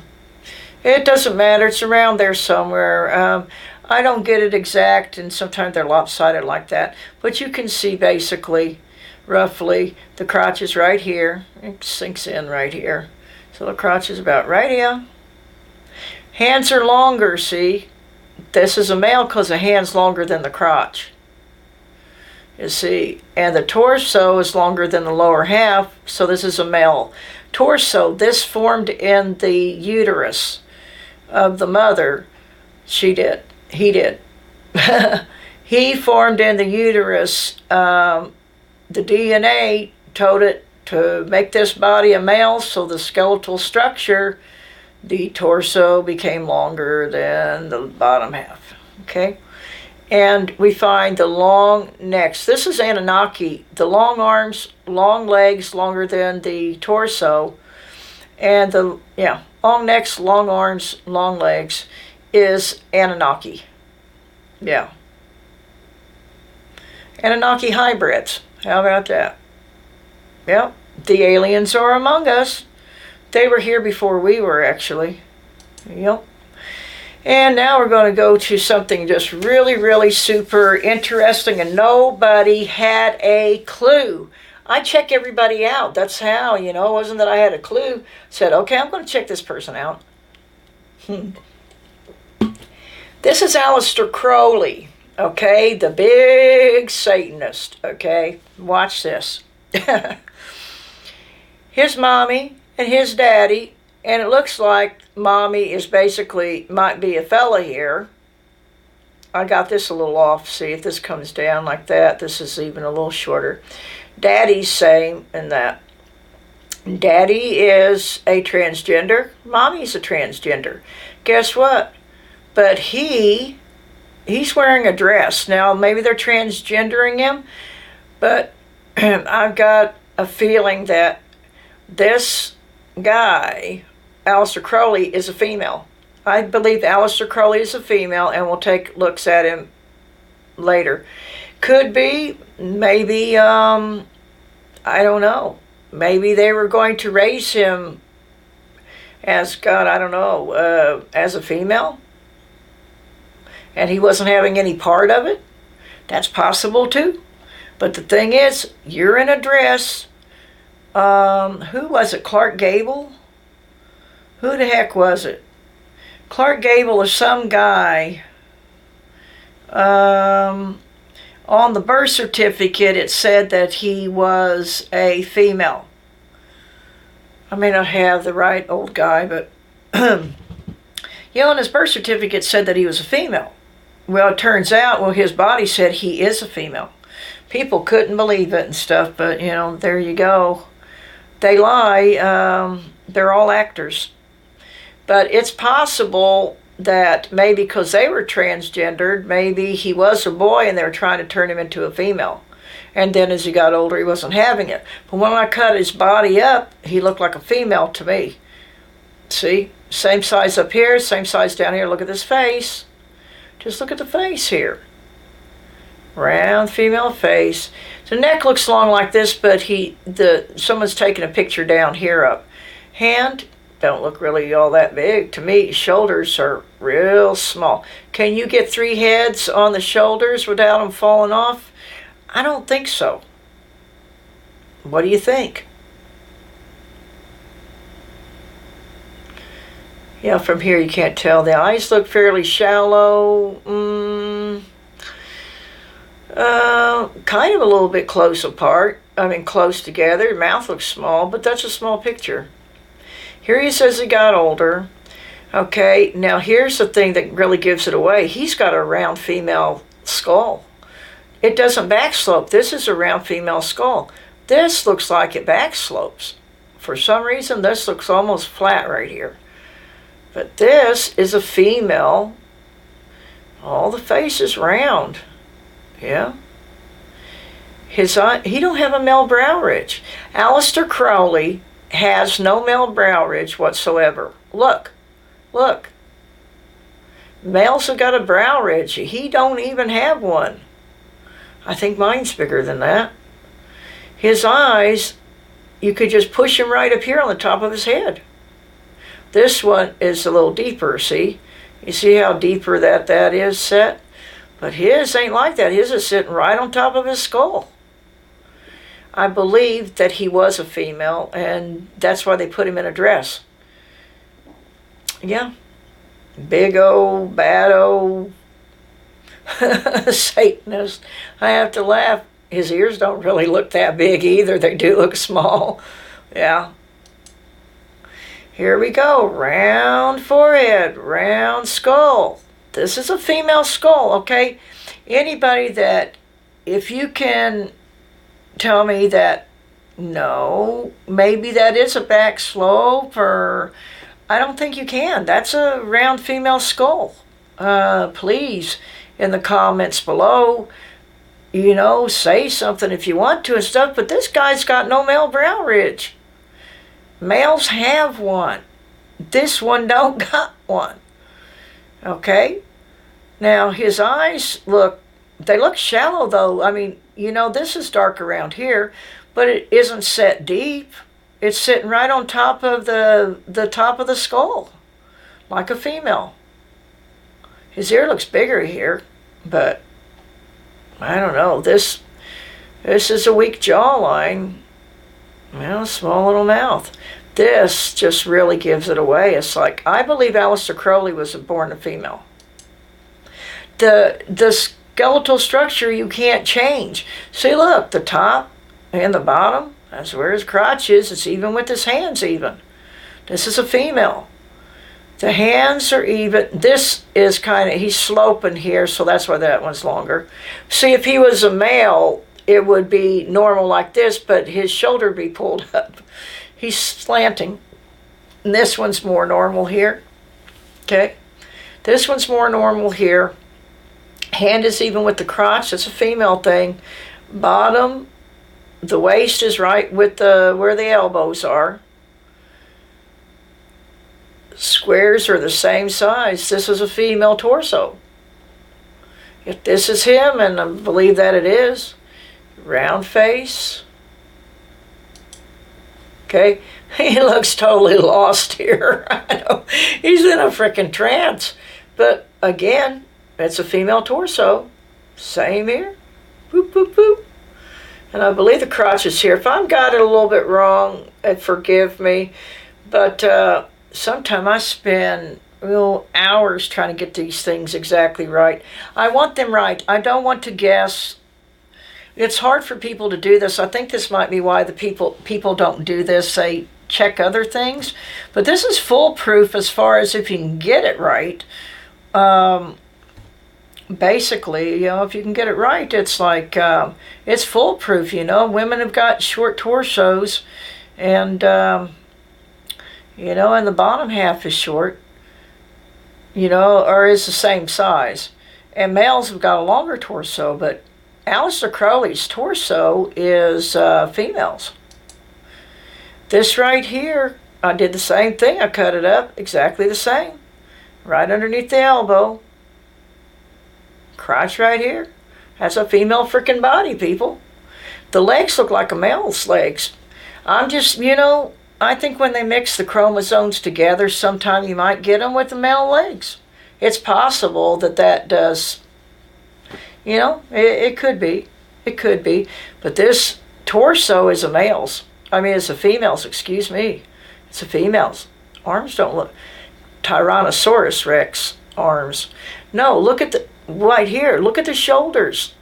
It doesn't matter. It's around there somewhere. I don't get it exact, and sometimes they're lopsided like that. But you can see basically, roughly, the crotch is right here. It sinks in right here. So the crotch is about right here. Hands are longer, see? This is a male because the hand's longer than the crotch. You see? And the torso is longer than the lower half, so this is a male torso. This formed in the uterus of the mother. She did. He did. He formed in the uterus. The DNA told it to make this body a male, so the skeletal structure, the torso, became longer than the bottom half. Okay? And we find the long necks. This is Anunnaki. The long arms, long legs, longer than the torso. And the, yeah, long necks, long arms, long legs is Anunnaki. Yeah. Anunnaki hybrids. How about that? Yep. The aliens are among us. They were here before we were, actually. Yep. And now we're going to go to something just really, really super interesting, and nobody had a clue. I check everybody out. That's how, you know, it wasn't that I had a clue. Said, okay, I'm going to check this person out. This is Aleister Crowley, okay, the big Satanist, okay. Watch this. His mommy and his daddy, and it looks like mommy is basically, might be a fella here. I got this a little off. See if this comes down like that. This is even a little shorter. Daddy's same in that. Daddy is a transgender. Mommy's a transgender. Guess what? But he's wearing a dress. Now, maybe they're transgendering him, but I've got a feeling that this guy, Aleister Crowley, is a female. I believe Aleister Crowley is a female, and we'll take looks at him later. Could be, maybe, I don't know. Maybe they were going to raise him as, God, I don't know, as a female. And he wasn't having any part of it. That's possible too. But the thing is, you're in a dress. Who was it? Clark Gable? Who the heck was it? Clark Gable is some guy. On the birth certificate, it said that he was a female. I may not have the right old guy, but on his birth certificate said that he was a female. Well, it turns out, his body said he is a female. People couldn't believe it and stuff, but, there you go. They lie. They're all actors. But it's possible that maybe because they were transgendered, maybe he was a boy and they were trying to turn him into a female. And then as he got older, he wasn't having it. But when I cut his body up, he looked like a female to me. See? Same size up here, same size down here. Look at this face. Just look at the face here. Round female face. The neck looks long like this, but someone's taking a picture down here up. Hand don't look really all that big. To me, shoulders are real small. Can you get 3 heads on the shoulders without them falling off? I don't think so. What do you think? Yeah, from here you can't tell. The eyes look fairly shallow. Kind of a little bit close apart. I mean, close together. Mouth looks small, but that's a small picture. Here he says he got older. Okay, now here's the thing that really gives it away. He's got a round female skull. It doesn't backslope. This is a round female skull. This looks like it backslopes. For some reason, this looks almost flat right here. But this is a female. All the face is round. Yeah. His eye, he don't have a male brow ridge. Aleister Crowley has no male brow ridge whatsoever. Look. Look. Males have got a brow ridge. He don't even have one. I think mine's bigger than that. His eyes, you could just push him right up here on the top of his head. This one is a little deeper, see? You see how deeper that is set? But his ain't like that. His is sitting right on top of his skull. I believe that he was a female, and that's why they put him in a dress. Yeah. Big old, bad old Satanist. I have to laugh. His ears don't really look that big either. They do look small. Yeah. Here we go. Round forehead, round skull. This is a female skull, okay? Anybody that, if you can tell me that, no, maybe that is a back slope, or I don't think you can. That's a round female skull. Please, in the comments below, say something if you want to and stuff, but this guy's got no male brow ridge. Males have one. This one don't got one. Okay? Now, his eyes they look shallow though. I mean, this is dark around here, but it isn't set deep. It's sitting right on top of the top of the skull, like a female. His ear looks bigger here, but I don't know. This is a weak jawline. Small little mouth. This just really gives it away. It's like, I believe Aleister Crowley was born a female. The skeletal structure you can't change. See, look, the top and the bottom, that's where his crotch is. It's even with his hands even. This is a female. The hands are even. This is he's sloping here, so that's why that one's longer. See, if he was a male, it would be normal like this, but his shoulder would be pulled up. He's slanting. And this one's more normal here. Okay? This one's more normal here. Hand is even with the crotch. It's a female thing. Bottom, the waist is right with where the elbows are. Squares are the same size. This is a female torso. If this is him, and I believe that it is, round face. Okay, he looks totally lost here. I know. He's in a freaking trance. But again, it's a female torso. Same here. Boop, boop, boop. And I believe the crotch is here. If I've got it a little bit wrong, forgive me. But sometimes I spend hours trying to get these things exactly right. I want them right. I don't want to guess. It's hard for people to do this. I think this might be why the people don't do this. They check other things. But this is foolproof as far as if you can get it right. Basically, if you can get it right, it's like, it's foolproof, Women have got short torsos, and, and the bottom half is short, or is the same size. And males have got a longer torso, but Aleister Crowley's torso is females. This right here, I did the same thing. I cut it up exactly the same. Right underneath the elbow. Crotch right here. That's a female freaking body, people. The legs look like a male's legs. I'm just, I think when they mix the chromosomes together, sometime you might get them with the male legs. It's possible that does, it could be. It could be. But this torso is a male's. It's a female's, excuse me. It's a female's. Arms don't look. Tyrannosaurus Rex arms. No, look at right here. Look at the shoulders.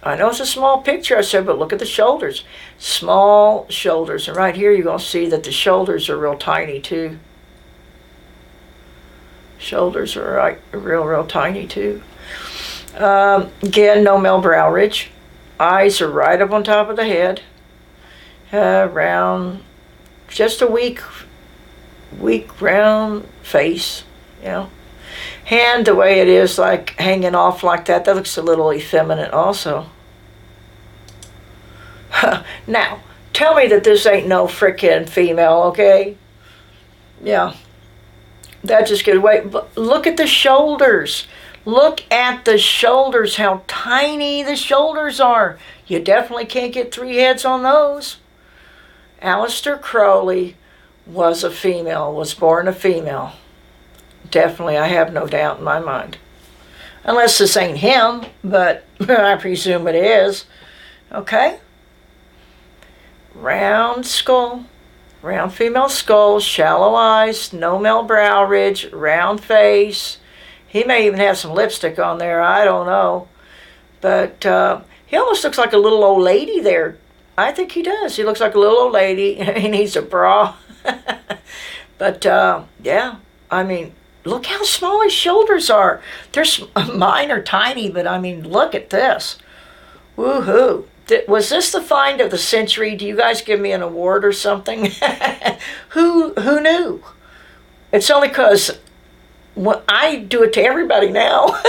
I know it's a small picture, I said, but look at the shoulders. Small shoulders. And right here you're going to see that the shoulders are real tiny too. Shoulders are real tiny too. Again, no male brow ridge. Eyes are right up on top of the head. Round, just a weak round face, Hand, the way it is, like hanging off like that looks a little effeminate also. Now, tell me that this ain't no frickin' female, okay? Yeah. That just gets away. But look at the shoulders. Look at the shoulders, how tiny the shoulders are. You definitely can't get 3 heads on those. Aleister Crowley was a female, was born a female. Definitely, I have no doubt in my mind. Unless this ain't him, but I presume it is. Okay? Round skull, round female skull, shallow eyes, no male brow ridge, round face. He may even have some lipstick on there, I don't know. But he almost looks like a little old lady there. I think he does. He looks like a little old lady. He needs a bra. But, yeah, look how small his shoulders are. Mine are tiny, but look at this. Woohoo. Was this the find of the century? Do you guys give me an award or something? Who knew? It's only because I do it to everybody now.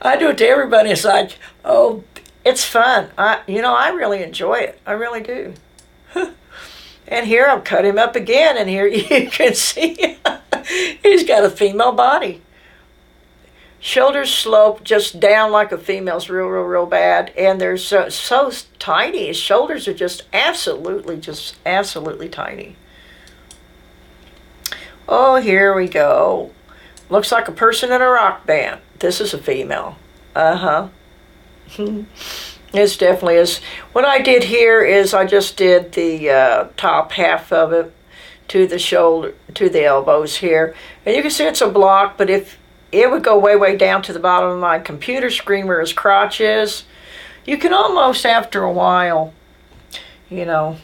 I do it to everybody. It's like, oh, it's fun. I really enjoy it. I really do. And here I'll cut him up again, and here you can see he's got a female body. Shoulders slope just down like a female's, real bad, and they're so tiny. His shoulders are just absolutely tiny. Oh, here we go. Looks like a person in a rock band. This is a female. This definitely is. What I did here is I just did the top half of it to the shoulder, to the elbows here. And you can see it's a block, but if it would go way down to the bottom of my computer screen where his crotch is, you can almost, after a while, you know,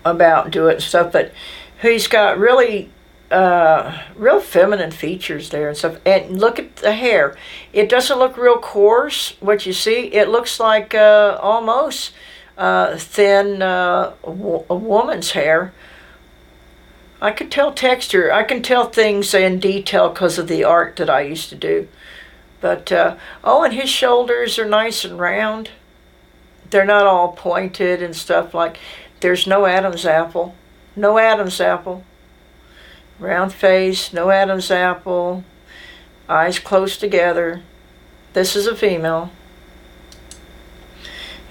about do it and stuff, but he's got really real feminine features there and stuff. And look at the hair. It doesn't look real coarse, what you see. It looks like almost thin a woman's hair. I could tell texture. I can tell things in detail because of the art that I used to do. But, oh, and his shoulders are nice and round. They're not all pointed and stuff like. There's no Adam's apple. No Adam's apple. Round face, no Adam's apple. Eyes close together. This is a female.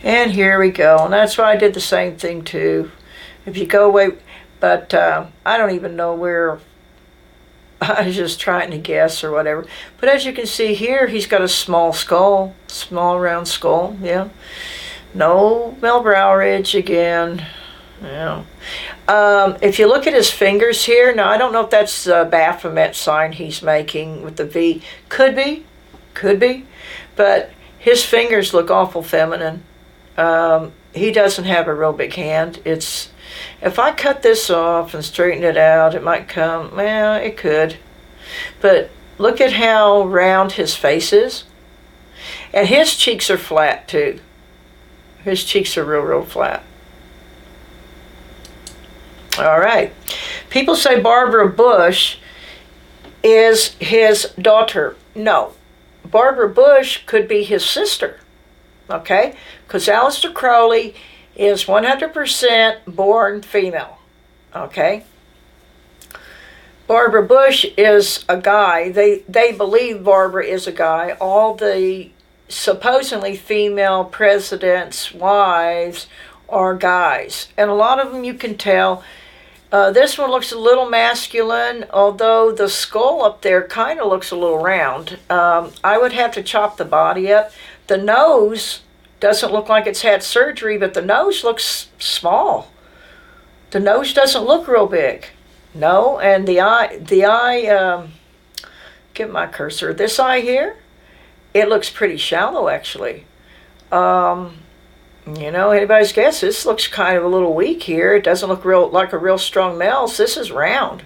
And here we go. And that's why I did the same thing too. If you go away, but I don't even know where. I was just trying to guess or whatever. But as you can see here, he's got a small skull. Small round skull, yeah. No male brow ridge again. Yeah. If you look at his fingers here, now I don't know if that's the Baphomet sign he's making with the V. Could be, but his fingers look awful feminine. He doesn't have a real big hand. If I cut this off and straighten it out, it might come, well, it could. But look at how round his face is. And his cheeks are flat too. His cheeks are real flat. All right. People say Barbara Bush is his daughter. No. Barbara Bush could be his sister. Okay? Because Aleister Crowley is 100% born female. Okay? Barbara Bush is a guy. They believe Barbara is a guy. All the supposedly female presidents' wives are guys. And a lot of them you can tell. This one looks a little masculine, although the skull up there kind of looks a little round. I would have to chop the body up. The nose doesn't look like it's had surgery, but the nose looks small. The nose doesn't look real big. No, and the eye, get my cursor, this eye here, it looks pretty shallow actually. You know, anybody's guess. This looks kind of a little weak here. It doesn't look like a real strong male's. This is round.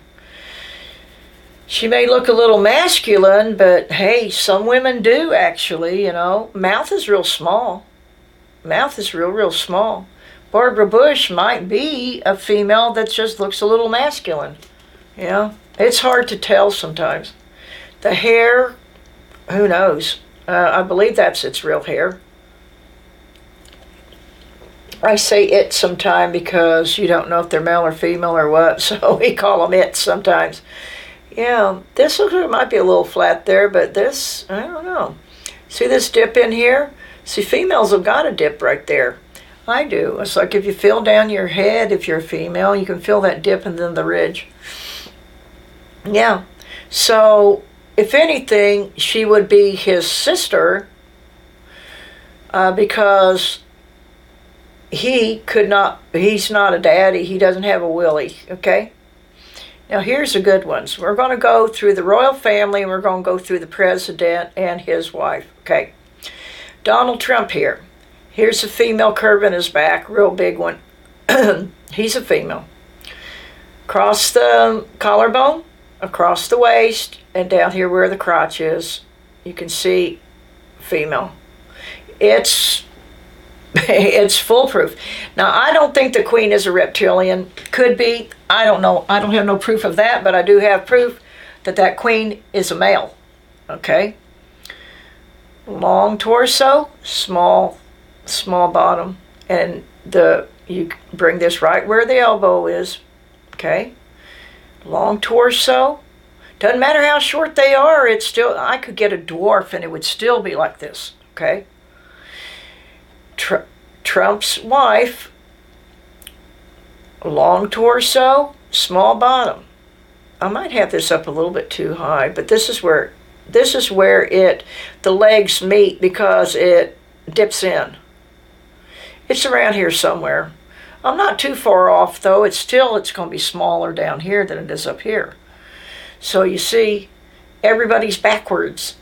She may look a little masculine, but hey, some women do actually, you know. Mouth is real small. Mouth is real small. Barbara Bush might be a female that just looks a little masculine. You know, it's hard to tell sometimes. The hair, who knows? I believe that's its real hair. I say it sometime because you don't know if they're male or female or what, so we call them it sometimes. Yeah, this looks like it might be a little flat there, but this, I don't know. See this dip in here? See, females have got a dip right there. I do. It's like if you feel down your head, if you're a female, you can feel that dip and then the ridge. Yeah. So, if anything, she would be his sister because he's not a daddy. He doesn't have a willy, okay? Now, here's the good ones. We're going to go through the royal family, and we're going to go through the president and his wife, okay? Donald Trump here. Here's a female curve in his back, real big one. He's a female. Across the collarbone, across the waist, and down here where the crotch is, you can see female. It's foolproof. Now, I don't think the queen is a reptilian. Could be. I don't know. I don't have no proof of that, but I do have proof that that queen is a male. Okay? Long torso, small bottom, and You bring this right where the elbow is, okay? Long torso. Doesn't matter how short they are, it's still, I could get a dwarf and it would still be like this, okay? Trump's wife, long torso, small bottom. I might have this up a little bit too high, but this is where the legs meet because it dips in. It's around here somewhere. I'm not too far off though. It's going to be smaller down here than it is up here. So you see, everybody's backwards.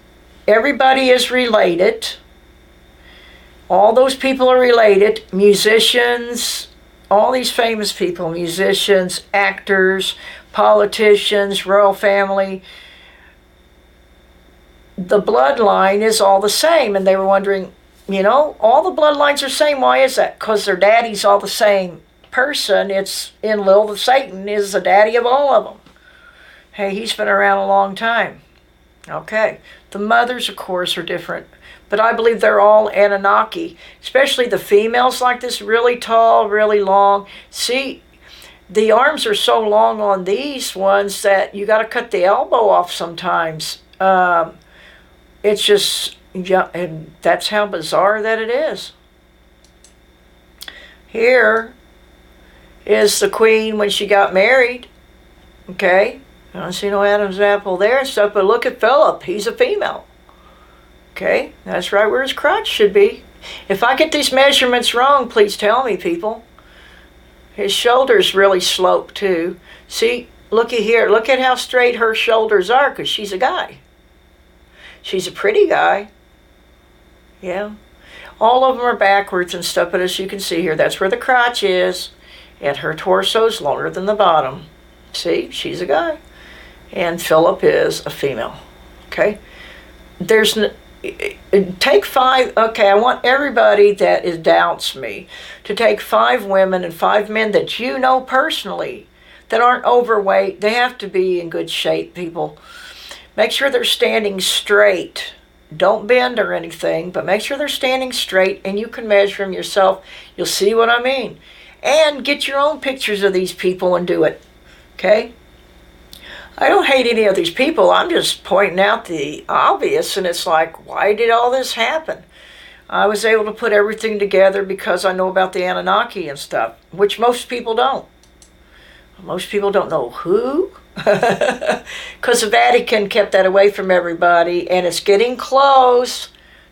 Everybody is related. All those people are related. Musicians, all these famous people, musicians, actors, politicians, royal family. The bloodline is all the same. And they were wondering, you know, all the bloodlines are the same. Why is that? Because their daddy's all the same person. It's Enlil, the Satan, is the daddy of all of them. Hey, he's been around a long time. Okay. The mothers, of course, are different. But I believe they're all Anunnaki. Especially the females like this, really tall, really long. See, the arms are so long on these ones that you got to cut the elbow off sometimes. It's just, yeah, and that's how bizarre that it is. Here is the queen when she got married. Okay. I don't see no Adam's apple there and stuff, but look at Philip. He's a female. Okay. That's right where his crotch should be. If I get these measurements wrong, please tell me, people. His shoulders really slope too. See, looky here. Look at how straight her shoulders are because she's a guy. She's a pretty guy. Yeah. All of them are backwards and stuff, but as you can see here, that's where the crotch is. And her torso's longer than the bottom. See, she's a guy. And Philip is a female. Okay? Take 5, okay, I want everybody that doubts me to take 5 women and 5 men that you know personally that aren't overweight. They have to be in good shape, people. Make sure they're standing straight. Don't bend or anything, but make sure they're standing straight and you can measure them yourself. You'll see what I mean. And get your own pictures of these people and do it. Okay? I don't hate any of these people. I'm just pointing out the obvious, and it's like, why did all this happen? I was able to put everything together because I know about the Anunnaki and stuff, which most people don't. Most people don't know who. Because the Vatican kept that away from everybody, and it's getting close.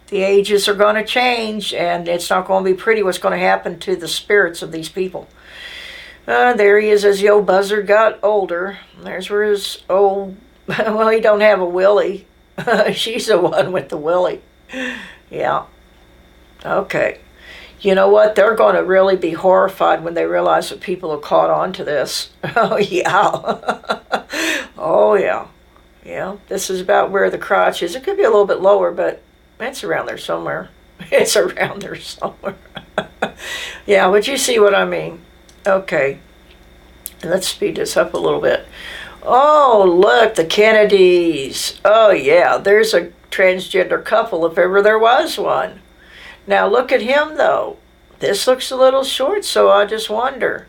The ages are going to change, and it's not going to be pretty what's going to happen to the spirits of these people. There he is as the old buzzard got older. There's where his old, well, he don't have a willy. She's the one with the willy. Yeah. Okay. You know what? They're going to really be horrified when they realize that people have caught on to this. Oh, yeah. Oh, yeah. Yeah. This is about where the crotch is. It could be a little bit lower, but it's around there somewhere. It's around there somewhere. Yeah, but you see what I mean. Okay. Let's speed this up a little bit. Oh, look, the Kennedys. Oh, yeah. There's a transgender couple if ever there was one. Now, look at him, though. This looks a little short, so I just wonder.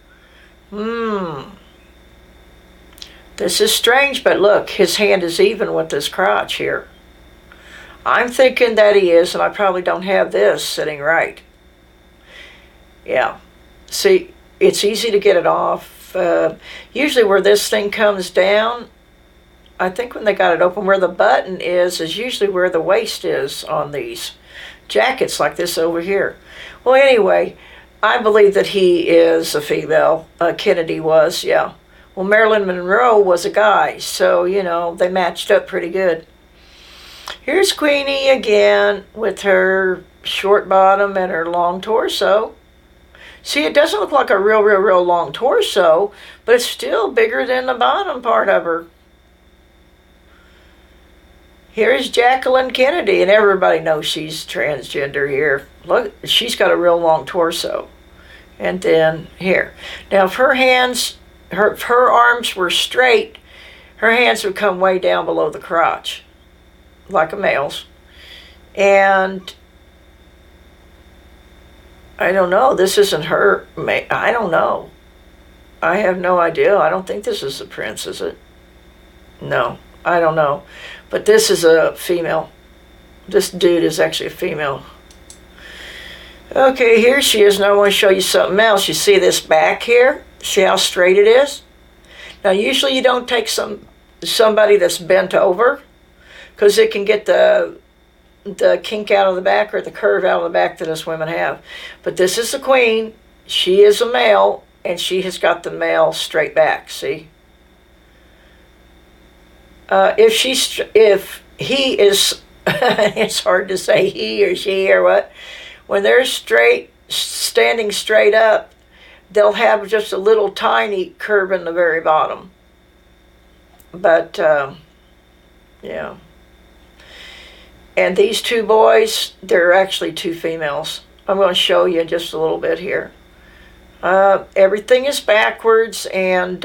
This is strange, but look, his hand is even with this crotch here. I'm thinking that he is, and I probably don't have this sitting right. Yeah. See, it's easy to get it off. Usually where this thing comes down, I think when they got it open, where the button is usually where the waist is on these jackets like this over here. Well, anyway, I believe that he is a female. Kennedy was, yeah. Well, Marilyn Monroe was a guy, so, you know, they matched up pretty good. Here's Queenie again with her short bottom and her long torso. See, it doesn't look like a real long torso, but it's still bigger than the bottom part of her. Here's Jacqueline Kennedy, and everybody knows she's transgender here. Look, she's got a real long torso. And then here. Now, if her hands, if her arms were straight, her hands would come way down below the crotch, like a male's. And I don't know. This isn't her. I don't know. I have no idea. I don't think this is the prince, is it? No, I don't know. But this is a female. This dude is actually a female. Okay, here she is, and I want to show you something else. You see this back here? See how straight it is? Now, usually you don't take somebody that's bent over, because it can get the kink out of the back or the curve out of the back that us women have. But this is the queen. She is a male, and she has got the male straight back, see? If he is, it's hard to say he or she or what, when they're standing straight up, they'll have just a little tiny curve in the very bottom. But, yeah. And these two boys, they're actually two females. I'm going to show you in just a little bit here. Everything is backwards, and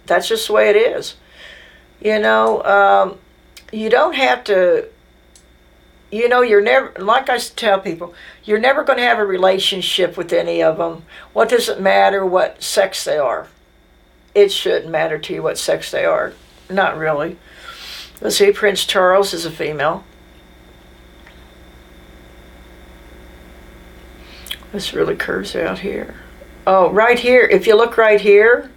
that's just the way it is. You know, you don't have to, you know, you're never, like I tell people, you're never going to have a relationship with any of them. What does it matter what sex they are? It shouldn't matter to you what sex they are. Not really. Let's see, Prince Charles is a female. This really curves out here. Oh, right here, if you look right here,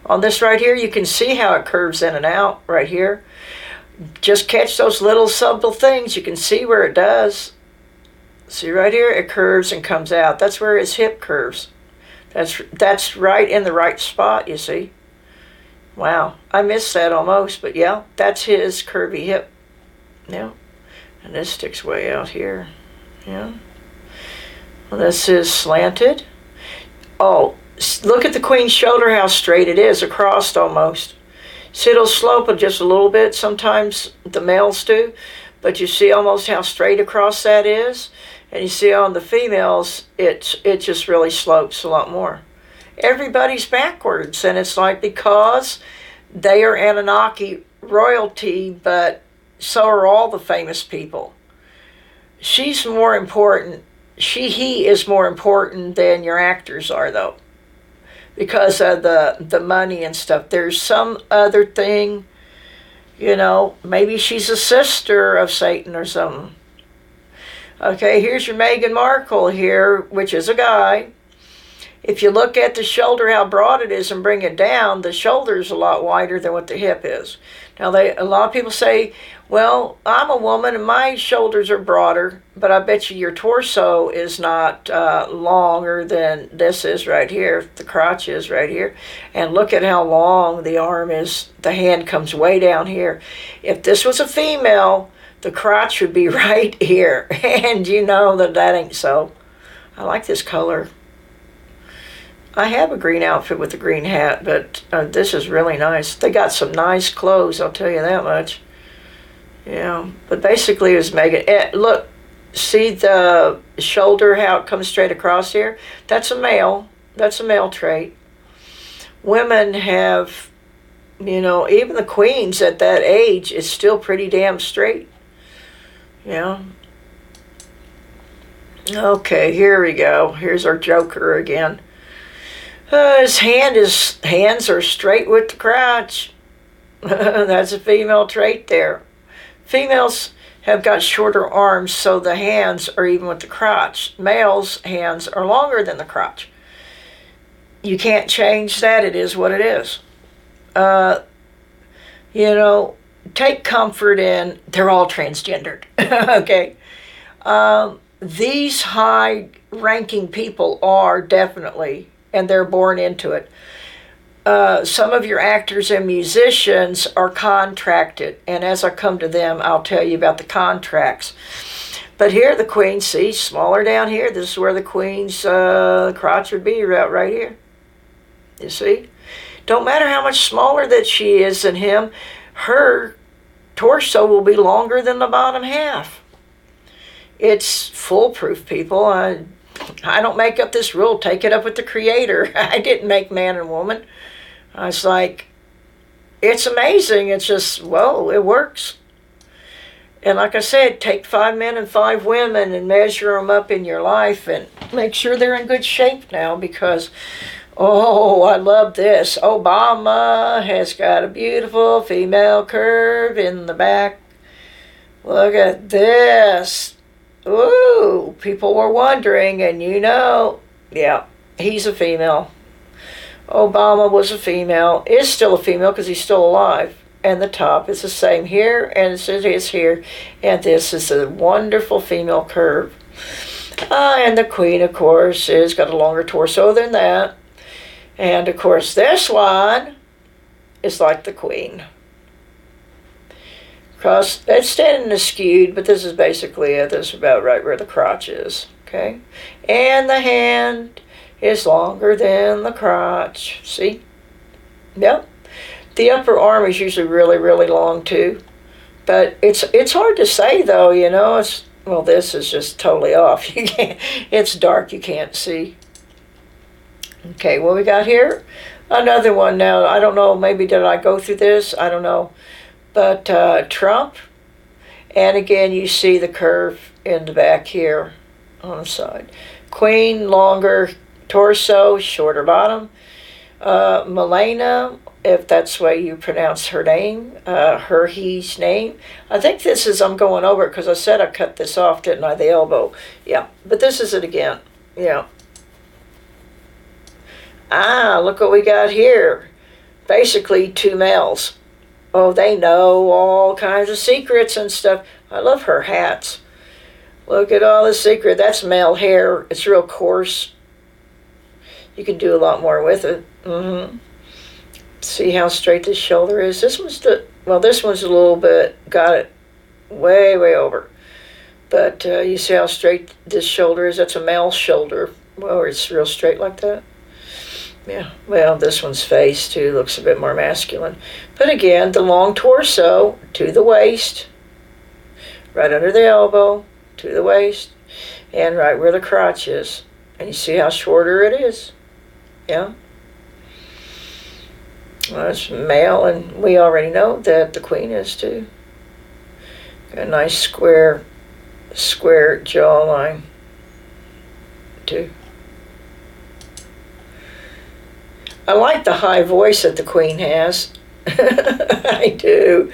on this right here, you can see how it curves in and out right here. Just catch those little subtle things. You can see where it does. See right here, it curves and comes out. That's where his hip curves. That's right in the right spot, you see. Wow, I missed that almost, but yeah, that's his curvy hip. Yeah, and this sticks way out here. Yeah. Well, this is slanted. Oh, look at the queen's shoulder, how straight it is, across almost. See, it'll slope just a little bit. Sometimes the males do, but you see almost how straight across that is. And you see on the females, it just really slopes a lot more. Everybody's backwards, and it's like because they are Anunnaki royalty, but so are all the famous people. She's more important. He is more important than your actors are, though, because of the money and stuff. There's some other thing, you know, maybe she's a sister of Satan or something. Okay, here's your Meghan Markle here, which is a guy. If you look at the shoulder, how broad it is, and bring it down, the shoulder's a lot wider than what the hip is. Now, a lot of people say, well, I'm a woman and my shoulders are broader, but I bet you your torso is not longer than this is right here. The crotch is right here. And look at how long the arm is. The hand comes way down here. If this was a female, the crotch would be right here. And you know that ain't so. I like this color. I have a green outfit with a green hat, but this is really nice. They got some nice clothes, I'll tell you that much. Yeah, but basically it was Meghan. Look, see the shoulder, how it comes straight across here? That's a male. That's a male trait. Women have, you know, even the queens at that age is still pretty damn straight. Yeah. Okay, here we go. Here's our Joker again. His hands are straight with the crotch. That's a female trait there. Females have got shorter arms, so the hands are even with the crotch. Males' hands are longer than the crotch. You can't change that. It is what it is. You know, take comfort in, they're all transgendered. Okay. These high-ranking people are definitely, and they're born into it. Some of your actors and musicians are contracted, and as I come to them, I'll tell you about the contracts. But here, the queen, see, smaller down here. This is where the queen's crotch would be, right here. You see? Don't matter how much smaller that she is than him, her torso will be longer than the bottom half. It's foolproof, people. I don't make up this rule. Take it up with the Creator. I didn't make man and woman. I was like, it's amazing. It's just, whoa, it works. And like I said, take 5 men and 5 women and measure them up in your life and make sure they're in good shape now, because, oh, I love this. Obama has got a beautiful female curve in the back. Look at this. Ooh, people were wondering, and yeah, he's a female. Obama was a female, is still a female because he's still alive. And the top is the same here, and it is here. And this is a wonderful female curve. And the Queen, of course, has got a longer torso than that. And, of course, this one is like the Queen. Because it's standing askewed, but this is basically it. This is about right where the crotch is. Okay? And the hand is longer than the crotch. See? Yep. The upper arm is usually really, really long too. But it's hard to say though, well, this is just totally off. You can't, it's dark, you can't see. Okay, what we got here? Another one now. I don't know, maybe did I go through this? I don't know. But Trump, and again you see the curve in the back here on the side. Queen, longer torso, shorter bottom. Melania, if that's the way you pronounce her name, he's name. I think this is, I'm going over it because I said I cut this off, didn't I, the elbow. Yeah, but this is it again. Yeah. Look what we got here. Basically 2 males. Oh, they know all kinds of secrets and stuff. I love her hats. Look at all the secret. That's male hair. It's real coarse. You can do a lot more with it. See how straight this shoulder is? This one's this one's a little bit, got it way, way over. But you see how straight this shoulder is? That's a male shoulder. Well, it's real straight like that. Yeah, well, this one's face too looks a bit more masculine. But again, the long torso to the waist, right under the elbow, to the waist, and right where the crotch is. And you see how shorter it is. Yeah. Well, it's male, and we already know that the Queen is too. Got a nice square jawline too. I like the high voice that the Queen has. I do.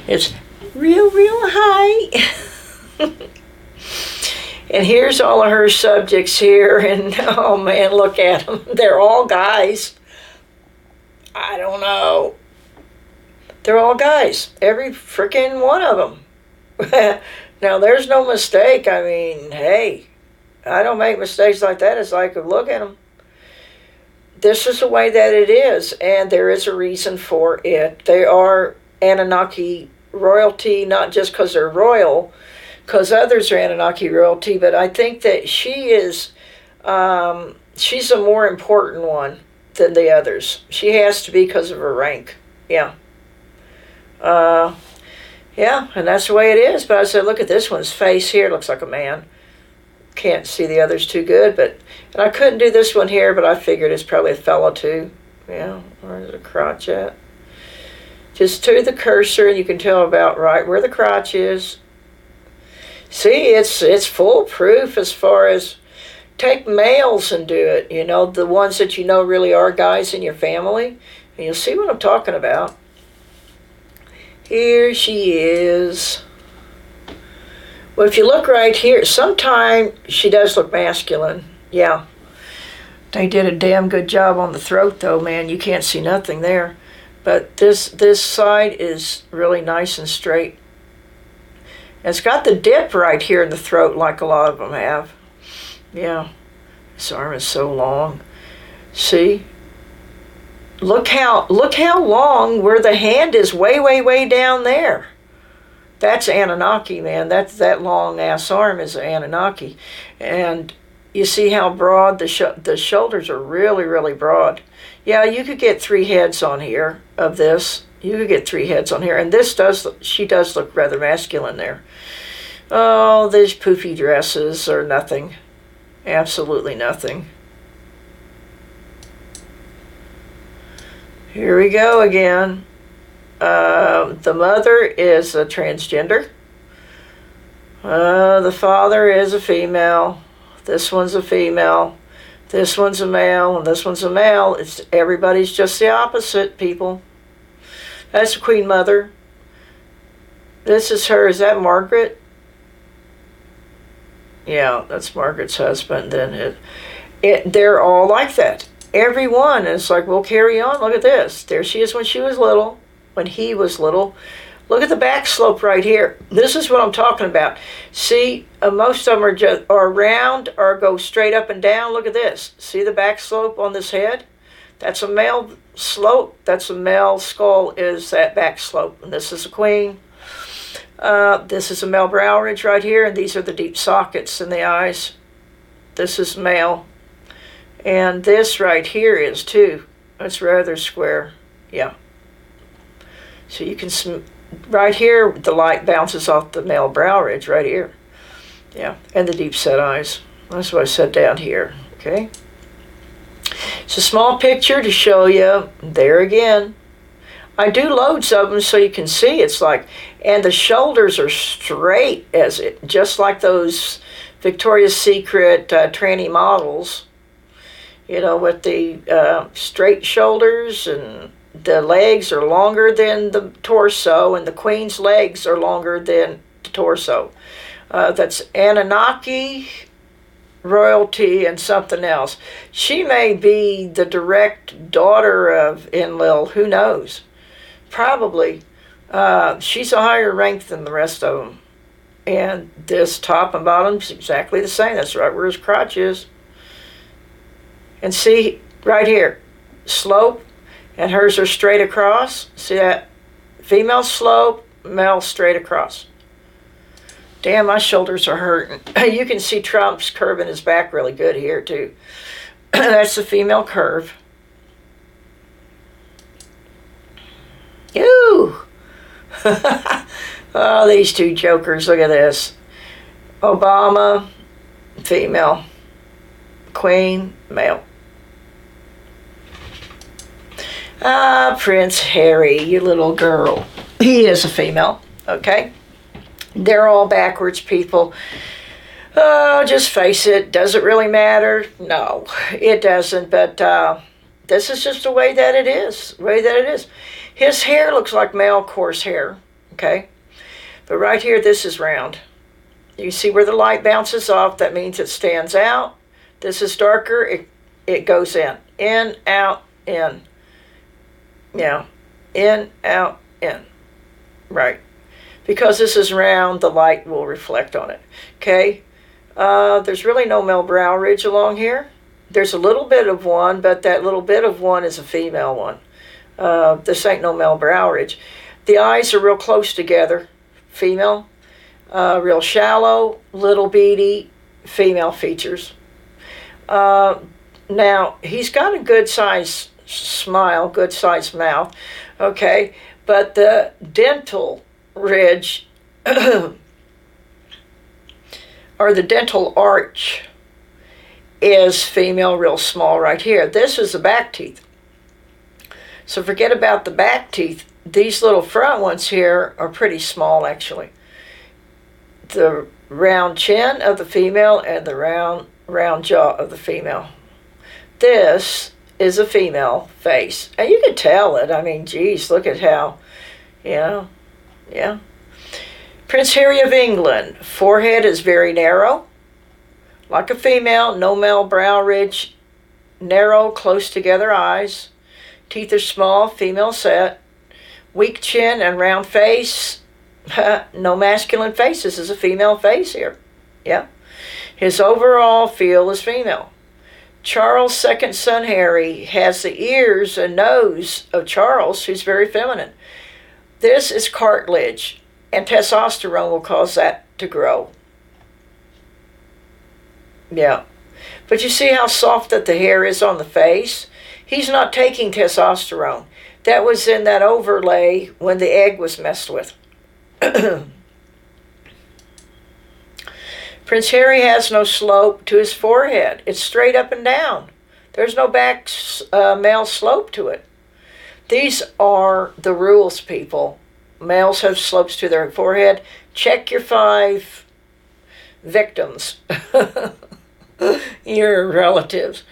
It's real, real high. And here's all of her subjects here, and oh man, look at them. They're all guys. I don't know. They're all guys. Every freaking one of them. Now, there's no mistake. I mean, hey, I don't make mistakes like that. It's like, look at them. This is the way that it is, and there is a reason for it. They are Anunnaki royalty, not just because they're royal, because others are Anunnaki royalty, but I think that she is, she's a more important one than the others. She has to be because of her rank. Yeah. Yeah, and that's the way it is. But I said, look at this one's face here. It looks like a man. Can't see the others too good, and I couldn't do this one here, but I figured it's probably a fellow too. Yeah, where's the crotch at? Just to the cursor, and you can tell about right where the crotch is. See, it's foolproof as far as take males and do it. The ones that really are guys in your family, and you'll see what I'm talking about. Here she is. Well, if you look right here, sometimes she does look masculine. Yeah. They did a damn good job on the throat, though, man. You can't see nothing there. But this side is really nice and straight. It's got the dip right here in the throat, like a lot of them have. Yeah. This arm is so long. See? Look how long where the hand is way, way, way down there. That's Anunnaki, man. That long ass arm is Anunnaki. And you see how broad the shoulders are really, really broad. Yeah, you could get 3 heads on here of this. You could get 3 heads on here. And she does look rather masculine there. Oh, these poofy dresses are nothing. Absolutely nothing. Here we go again. The mother is a transgender. The father is a female. This one's a female. This one's a male, and this one's a male. Everybody's just the opposite, people. That's the Queen Mother. This is her. Is that Margaret? Yeah, that's Margaret's husband. Then they're all like that. Everyone is like, we'll carry on. Look at this. There she is when she was little, when he was little. Look at the back slope right here. This is what I'm talking about. See, most of them are round or go straight up and down. Look at this. See the back slope on this head? That's a male slope. That's a male skull, is that back slope. And this is a queen. This is a male brow ridge right here, and these are the deep sockets in the eyes. This is male. And this right here is too. It's rather square. Yeah. So you can, right here, the light bounces off the male brow ridge right here. Yeah, and the deep set eyes. That's what I said down here, okay? It's a small picture to show you, there again. I do loads of them so you can see. It's like, and the shoulders are straight as it, just like those Victoria's Secret tranny models, you know, with the straight shoulders, and the legs are longer than the torso, and the queen's legs are longer than the torso. That's Anunnaki royalty and something else. She may be the direct daughter of Enlil, who knows? Probably. She's a higher rank than the rest of them. And this top and bottom is exactly the same. That's right where his crotch is. And see, right here, slope, and hers are straight across. See that? Female slope, male straight across. Damn, my shoulders are hurting. You can see Trump's curving his back really good here, too. That's the female curve. Ew! Oh, these two jokers. Look at this. Obama, female. Queen, male. Prince Harry, you little girl. He is a female, okay? They're all backwards people. Just face it. Does it really matter? No, it doesn't. But this is just the way that it is. The way that it is. His hair looks like male coarse hair. Okay? But right here, this is round. You see where the light bounces off. That means it stands out. This is darker. It goes in. In, out, in. Yeah. In, out, in. Right. Because this is round, the light will reflect on it. Okay? There's really no male brow ridge along here. There's a little bit of one, but that little bit of one is a female one. This ain't no male brow ridge. The eyes are real close together. Female. Real shallow, little beady, female features. Now, he's got a good size smile, good size mouth. Okay? But the dental ridge or the dental arch is female, real small right here. This is the back teeth. So forget about the back teeth. These little front ones here are pretty small, actually. The round chin of the female and the round jaw of the female. This is a female face. And you can tell it. I mean, geez, look at how, you know. Yeah. Prince Harry of England. Forehead is very narrow. Like a female, no male brow ridge. Narrow, close together eyes. Teeth are small, female set. Weak chin and round face. No masculine face. This is a female face here. Yeah. His overall feel is female. Charles' second son, Harry, has the ears and nose of Charles, who's very feminine. This is cartilage, and testosterone will cause that to grow. Yeah. But you see how soft that the hair is on the face? He's not taking testosterone. That was in that overlay when the egg was messed with. Prince Harry has no slope to his forehead. It's straight up and down. There's no back male slope to it. These are the rules, people. Males have slopes to their forehead. Check your 5 victims. Your relatives.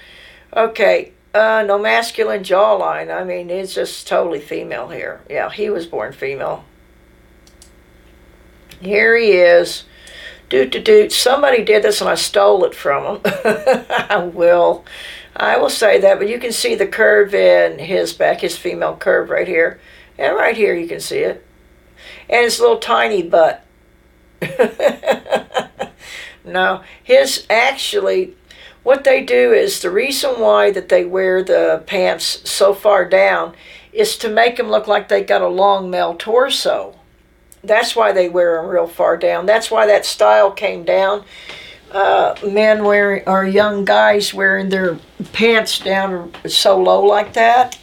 Okay, no masculine jawline. I mean, it's just totally female here. Yeah, he was born female. Here he is. Somebody did this and I stole it from him. I will say that, but you can see the curve in his back, his female curve right here. And right here you can see it. And his little tiny butt. No, his actually, what they do is, the reason why that they wear the pants so far down is to make them look like they got a long male torso. That's why they wear them real far down. That's why that style came down. Men wearing, or young guys wearing their pants down so low like that.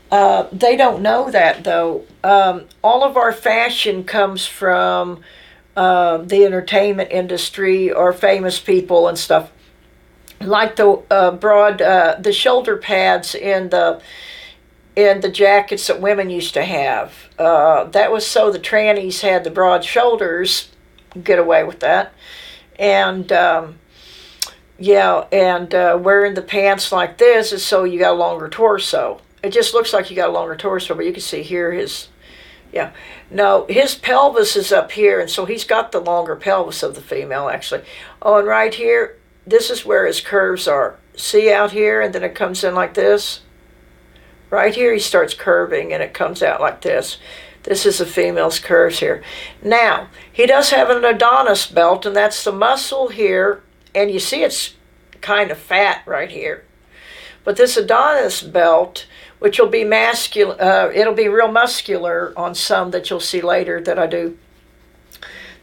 They don't know that, though. All of our fashion comes from the entertainment industry or famous people and stuff. Like the the shoulder pads in the jackets that women used to have. That was so the trannies had the broad shoulders, get away with that. And wearing the pants like this is so you got a longer torso. It just looks like you got a longer torso, but you can see here his pelvis is up here, and so he's got the longer pelvis of the female, actually. Oh, and right here, this is where his curves are. See out here, and then it comes in like this. Right here, he starts curving, and it comes out like this. This is the female's curves here. Now, he does have an Adonis belt, and that's the muscle here, and you see it's kind of fat right here. But this Adonis belt, which will be masculine, it'll be real muscular on some that you'll see later that I do.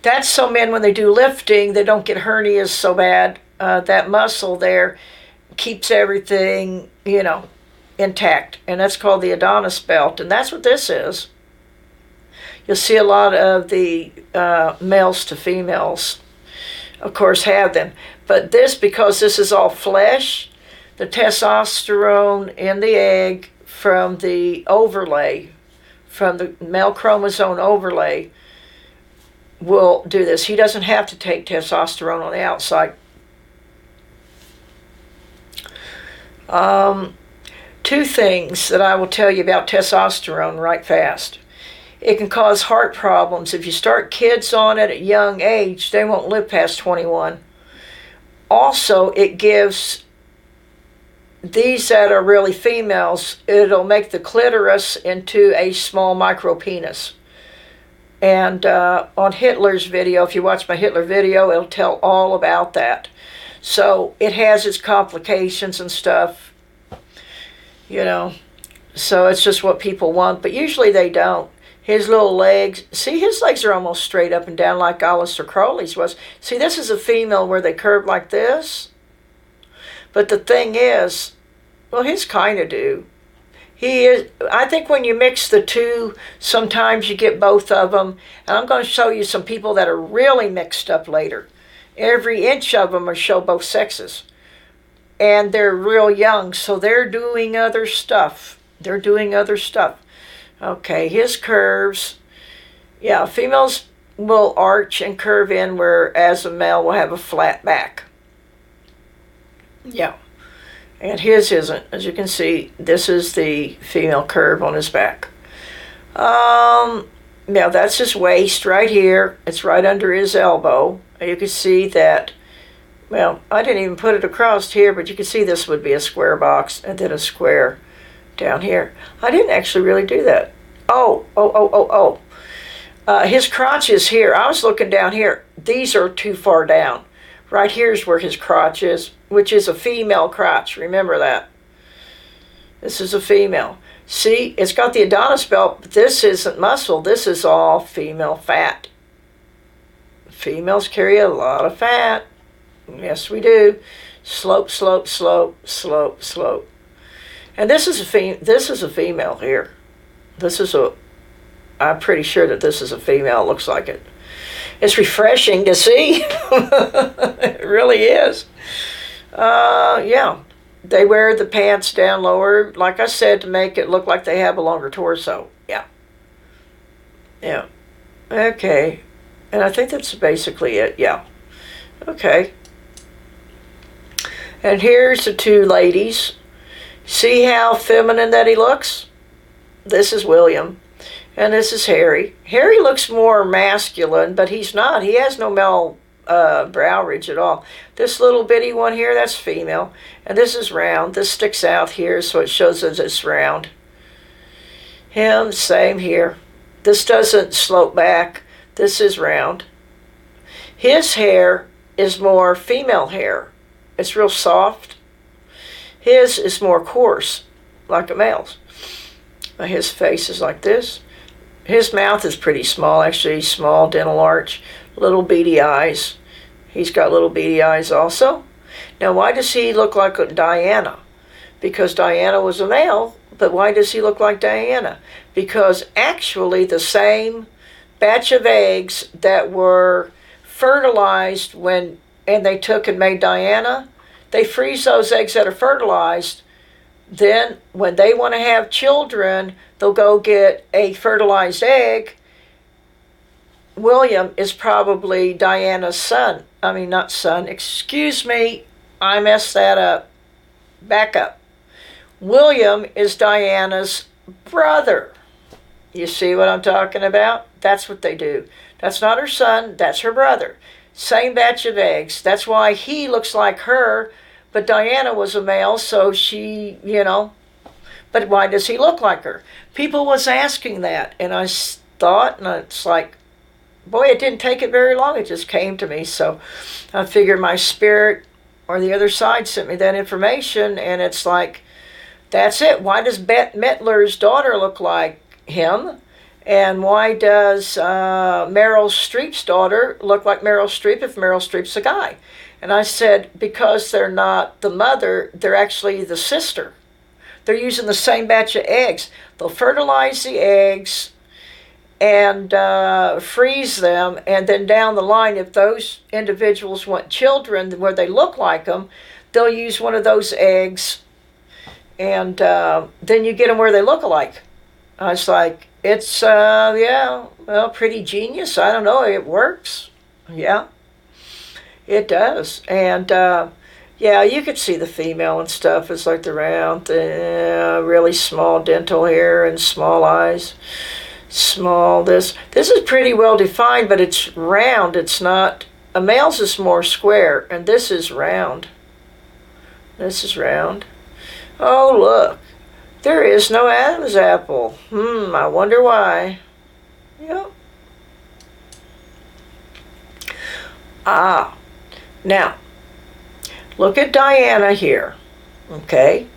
That's so men, when they do lifting, they don't get hernias so bad. That muscle there keeps everything, intact. And that's called the Adonis belt. And that's what this is. You'll see a lot of the males to females, of course, have them. But this, because this is all flesh, the testosterone in the egg from the overlay, from the male chromosome overlay, will do this. He doesn't have to take testosterone on the outside. Two things that I will tell you about testosterone right fast. It can cause heart problems. If you start kids on it at a young age, they won't live past 21. Also, it gives these that are really females, it'll make the clitoris into a small micro penis. And on Hitler's video, if you watch my Hitler video, it'll tell all about that. So it has its complications and stuff, So it's just what people want, but usually they don't. His little legs, see, his legs are almost straight up and down like Aleister Crowley's was. See, this is a female where they curve like this. But the thing is, well, his kind of do. He is, I think when you mix the two, sometimes you get both of them. And I'm going to show you some people that are really mixed up later. Every inch of them will show both sexes. And they're real young, so they're doing other stuff. Okay, his curves. Yeah, females will arch and curve in, whereas a male will have a flat back. Yeah. And his isn't. As you can see, this is the female curve on his back. Now that's his waist right here. It's right under his elbow. And you can see that, well, I didn't even put it across here, but you can see this would be a square box and then a square down here. I didn't actually really do that. His crotch is here. I was looking down here. These are too far down. Right here's where his crotch is, which is a female crotch. Remember that. This is a female. See, it's got the Adonis belt, but this isn't muscle. This is all female fat. Females carry a lot of fat. Yes, we do. Slope, slope, slope, slope, slope. And this is a female here. I'm pretty sure that this is a female. It looks like it. It's refreshing to see. It really is. Yeah. they wear the pants down lower, like I said, to make it look like they have a longer torso. Yeah. Yeah. Okay. And I think that's basically it. Yeah. Okay. And here's the two ladies. See how feminine that he looks? This is William. And this is Harry. Harry looks more masculine, but he's not. He has no male brow ridge at all. This little bitty one here, that's female. And this is round. This sticks out here, so it shows that it's round. Him, same here. This doesn't slope back. This is round. His hair is more female hair. It's real soft. His is more coarse, like a male's. His face is like this. His mouth is pretty small, actually, small dental arch, little beady eyes. He's got little beady eyes also. Now, why does he look like Diana? Because Diana was a male, but why does he look like Diana? Because actually the same batch of eggs that were fertilized and they took and made Diana, they freeze those eggs that are fertilized. Then when they want to have children, they'll go get a fertilized egg. William is probably Diana's son. I mean, not son. Excuse me, I messed that up. Back up. William is Diana's brother. You see what I'm talking about? That's what they do. That's not her son, that's her brother. Same batch of eggs. That's why he looks like her, but Diana was a male, so she, but why does he look like her? People was asking that, and I thought, and it's like, boy, it didn't take it very long. It just came to me, so I figured my spirit or the other side sent me that information, and it's like, that's it. Why does Bette Midler's daughter look like him? And why does Meryl Streep's daughter look like Meryl Streep if Meryl Streep's a guy? And I said, because they're not the mother, they're actually the sister. They're using the same batch of eggs. They'll fertilize the eggs and freeze them, and then down the line, if those individuals want children where they look like them, they'll use one of those eggs, and then you get them where they look alike. I was like, it's, pretty genius. I don't know, it works. Yeah, it does. And, you could see the female and stuff. It's like the round, really small dental hair and small eyes. Small, this is pretty well defined, but it's round. It's not, a male's is more square, and this is round. This is round. Oh, look. There is no Adam's apple. I wonder why. Yep. Now, look at Diana here. Okay.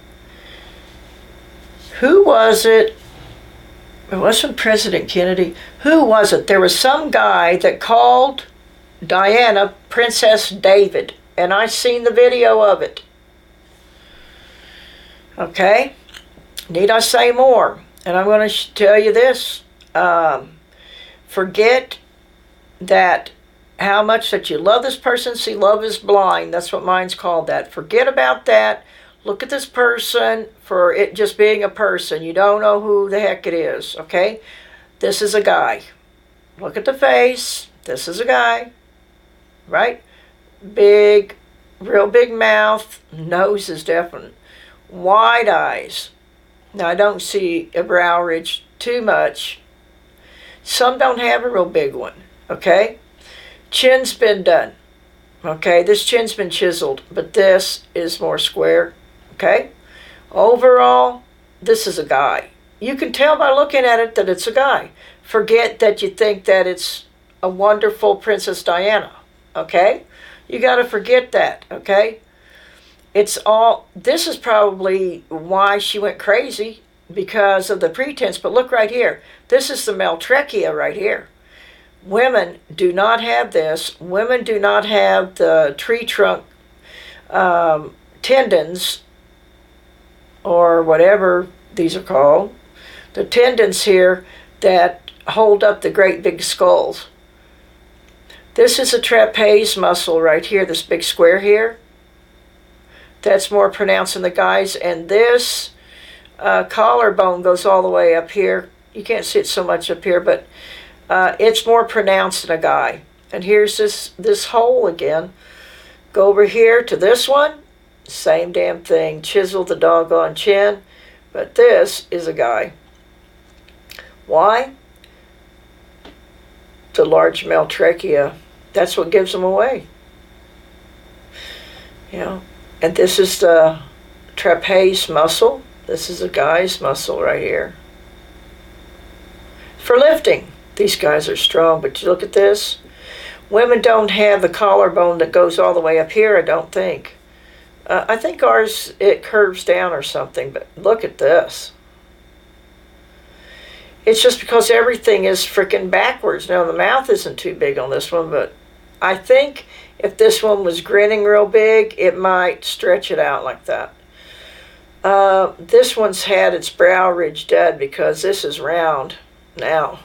Who was it? It wasn't President Kennedy. Who was it? There was some guy that called Diana Princess David, and I seen the video of it. Okay. Need I say more? And I'm going to tell you this. Forget that how much that you love this person. See, love is blind. That's what mine's called that. Forget about that. Look at this person for it just being a person. You don't know who the heck it is, okay? This is a guy. Look at the face. This is a guy, right? Big, real big mouth. Nose is definite. Wide eyes. Now, I don't see a brow ridge too much. Some don't have a real big one, okay? Chin's been done, okay? This chin's been chiseled, but this is more square, okay? Overall, this is a guy. You can tell by looking at it that it's a guy. Forget that you think that it's a wonderful Princess Diana, okay? You got to forget that, okay? It's all, this is probably why she went crazy, because of the pretense. But look right here. This is the Maltrechia right here. Women do not have this. Women do not have the tree trunk tendons, or whatever these are called. The tendons here that hold up the great big skulls. This is a trapeze muscle right here, this big square here. That's more pronounced in the guys. And this collarbone goes all the way up here. You can't see it so much up here, but it's more pronounced in a guy. And here's this hole again. Go over here to this one. Same damn thing. Chisel the doggone chin. But this is a guy. Why? The large male trachea. That's what gives them away. You know. And this is the trapeze muscle. This is a guy's muscle right here. For lifting. These guys are strong, but you look at this. Women don't have the collarbone that goes all the way up here, I don't think. I think ours, it curves down or something, but look at this. It's just because everything is freaking backwards. Now, the mouth isn't too big on this one, but I think if this one was grinning real big, it might stretch it out like that. This one's had its brow ridge dead because this is round now.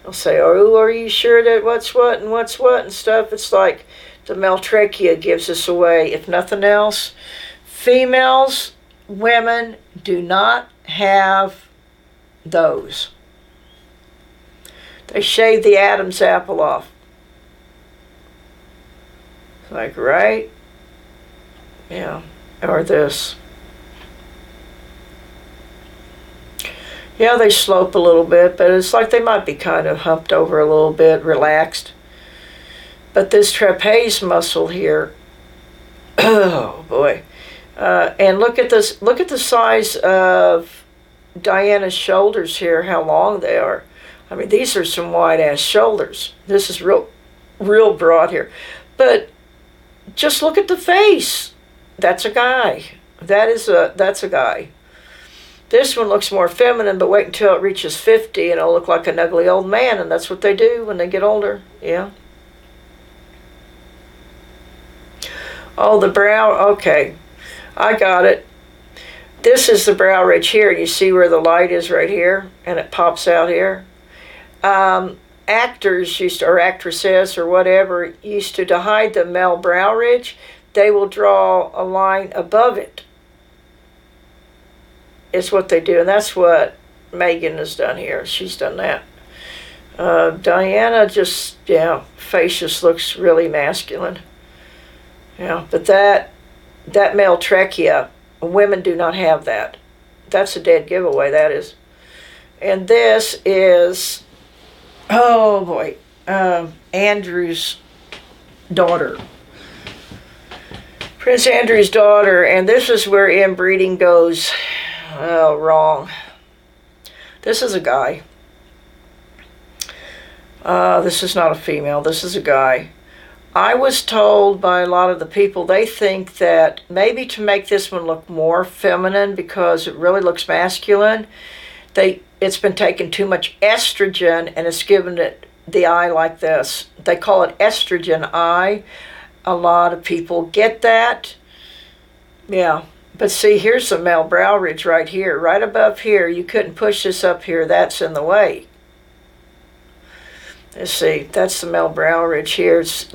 They'll say, oh, are you sure that what's what and stuff? It's like the male trachea gives us away. If nothing else, females, women do not have those. They shave the Adam's apple off. Like, right? Yeah. Or this. Yeah, they slope a little bit, but it's like they might be kind of humped over a little bit, relaxed. But this trapeze muscle here, oh boy. And look at this, look at the size of Diana's shoulders here, how long they are. I mean, these are some wide ass shoulders. This is real broad here. But just look at the face. That's a guy. That's a guy. This one looks more feminine, but wait until it reaches 50 and it'll look like an ugly old man, and that's what they do when they get older. Yeah. Oh, the brow. Okay. I got it. This is the brow ridge here. You see where the light is right here, and it pops out here. Actors used to, or actresses or whatever, used to hide the male brow ridge, they will draw a line above it. It's what they do, and that's what Megan has done here. She's done that. Diana just, yeah, face just looks really masculine. Yeah, but that male trachea, women do not have that. That's a dead giveaway, that is. And this is, oh boy, Andrew's daughter. Prince Andrew's daughter, and this is where inbreeding goes wrong. This is a guy. This is not a female, this is a guy. I was told by a lot of the people, they think that maybe to make this one look more feminine because it really looks masculine, it's been taking too much estrogen and it's given it the eye like this. They call it estrogen eye. A lot of people get that. Yeah. But see, here's the male brow ridge right here. Right above here. You couldn't push this up here. That's in the way. Let's see. That's the male brow ridge here. It's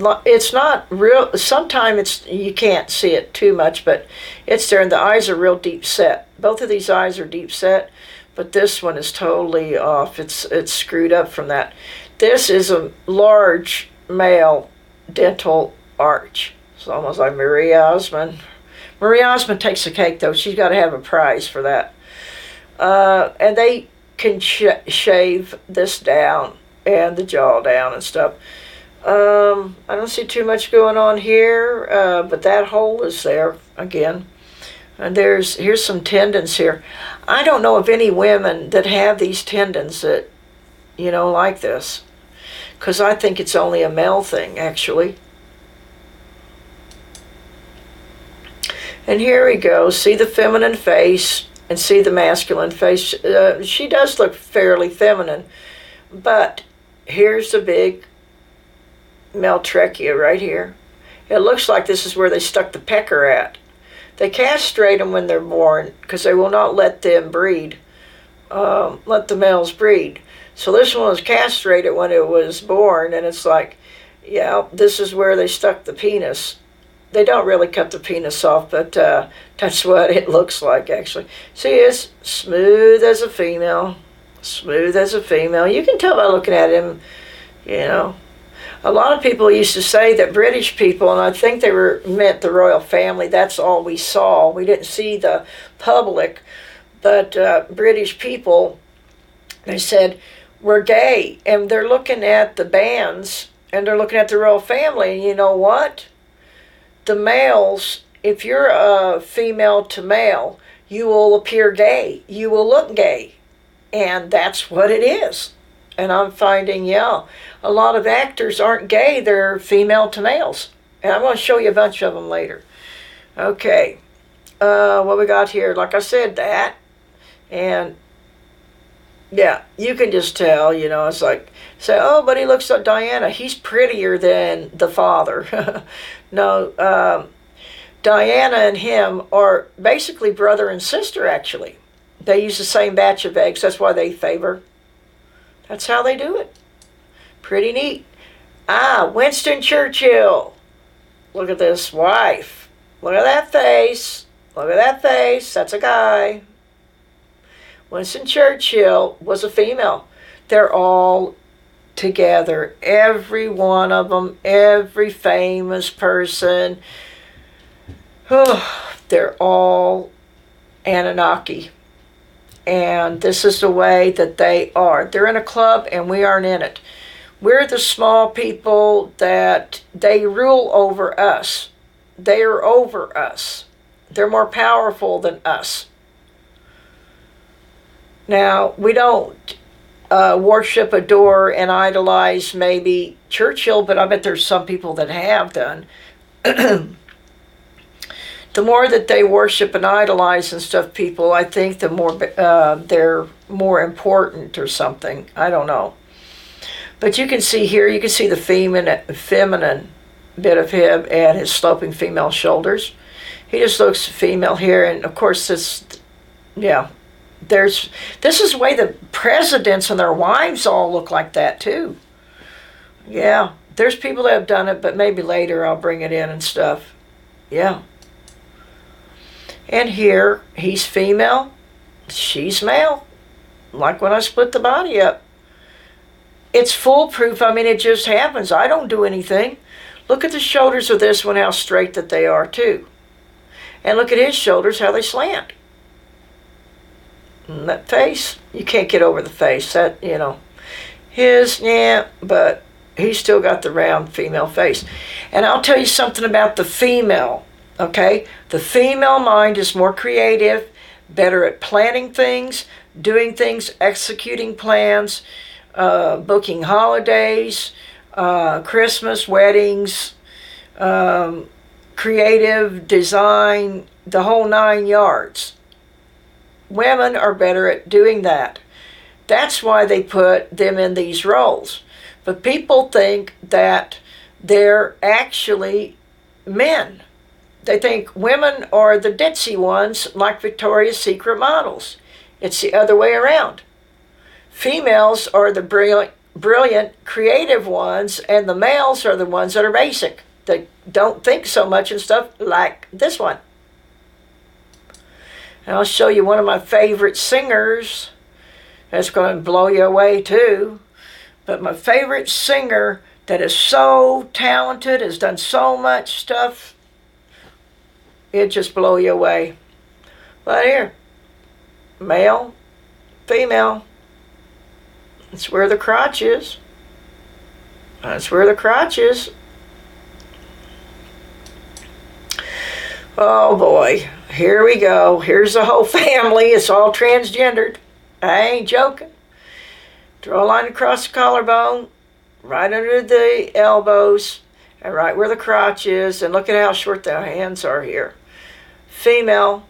not real. Sometimes you can't see it too much, but it's there. And the eyes are real deep set. Both of these eyes are deep set. But this one is totally off. It's screwed up from that. This is a large male dental arch. It's almost like Marie Osmond. Marie Osmond takes the cake, though. She's got to have a prize for that. And they can shave this down and the jaw down and stuff. I don't see too much going on here, but that hole is there again. And here's some tendons here. I don't know of any women that have these tendons that, like this. Because I think it's only a male thing, actually. And here we go. See the feminine face and see the masculine face. She does look fairly feminine. But here's the big male trachea right here. It looks like this is where they stuck the pecker at. They castrate them when they're born because they will not let them breed, let the males breed. So this one was castrated when it was born, and it's like, yeah, this is where they stuck the penis. They don't really cut the penis off, but that's what it looks like, actually. See, it's smooth as a female. Smooth as a female. You can tell by looking at him, you know. A lot of people used to say that British people, and I think they meant the royal family, that's all we saw. We didn't see the public, but British people, they said, we're gay. And they're looking at the bands, and they're looking at the royal family, and you know what? The males, if you're a female to male, you will appear gay. You will look gay. And that's what it is. And I'm finding, yeah, a lot of actors aren't gay. They're female to males. And I'm going to show you a bunch of them later. Okay. What we got here? Like I said, that. And, yeah, you can just tell, you know, it's like, say, oh, but he looks like Diana. He's prettier than the father. No, Diana and him are basically brother and sister, actually. They use the same batch of eggs. That's why they favor. That's how they do it. Pretty neat. Winston Churchill. Look at this wife. Look at that face. Look at that face. That's a guy. Winston Churchill was a female. They're all together. Every one of them. Every famous person. They're all Anunnaki. And this is the way that they are. They're in a club and we aren't in it. We're the small people that they rule over us. They are over us. They're more powerful than us. Now, we don't worship, adore, and idolize maybe Churchill, but I bet there's some people that have done. The more that they worship and idolize and stuff people, I think the more they're more important or something. I don't know. But you can see here, you can see the feminine bit of him and his sloping female shoulders. He just looks female here. And of course, this is the way the presidents and their wives all look like that too. Yeah, there's people that have done it, but maybe later I'll bring it in and stuff. Yeah. And here, he's female, she's male. Like when I split the body up. It's foolproof. I mean, it just happens. I don't do anything. Look at the shoulders of this one, how straight that they are, too. And look at his shoulders, how they slant. And that face, you can't get over the face. That, you know, but he's still got the round female face. And I'll tell you something about the female. Okay, the female mind is more creative, better at planning things, doing things, executing plans, booking holidays, Christmas, weddings, creative design, the whole 9 yards. Women are better at doing that. That's why they put them in these roles. But people think that they're actually men. They think women are the ditzy ones, like Victoria's Secret models. It's the other way around. Females are the brilliant, creative ones, and the males are the ones that are basic. They don't think so much and stuff, like this one. And I'll show you one of my favorite singers. That's going to blow you away too. But my favorite singer that is so talented, has done so much stuff, it just blow you away. Right here. Male, female. That's where the crotch is. That's where the crotch is. Oh boy. Here we go. Here's the whole family. It's all transgendered. I ain't joking. Draw a line across the collarbone, right under the elbows, and right where the crotch is. And look at how short the hands are here. Female,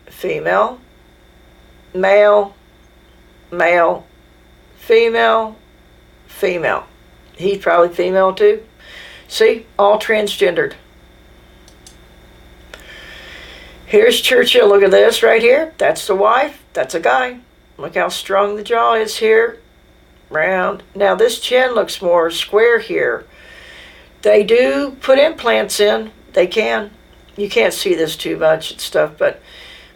female, male, male, female, female. He's probably female too. See, all transgendered. Here's Churchill. Look at this right here. That's the wife. That's a guy. Look how strong the jaw is here. Round. Now this chin looks more square here. They do put implants in, They can. You can't see this too much and stuff, but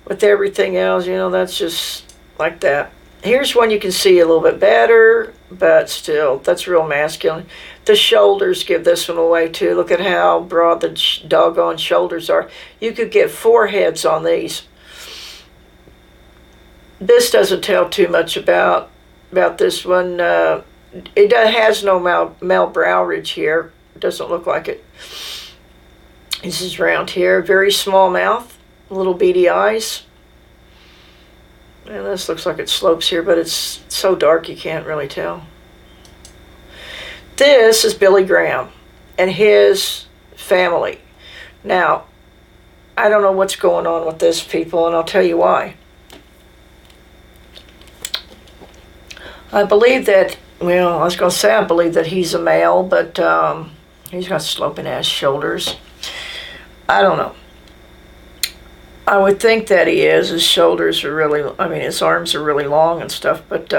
with everything else, that's just like that. Here's one you can see a little bit better, but still, that's real masculine. The shoulders give this one away too. Look at how broad the doggone shoulders are. You could get 4 heads on these. This doesn't tell too much about this one. It has no male brow ridge here. It doesn't look like it. This is round here. Very small mouth. Little beady eyes. And this looks like it slopes here, but it's so dark you can't really tell. This is Billy Graham and his family. Now, I don't know what's going on with this, people, and I'll tell you why. I believe that, well, I was going to say I believe that he's a male, but he's got sloping ass shoulders. I don't know. I would think that he is. His shoulders are really, his arms are really long and stuff, but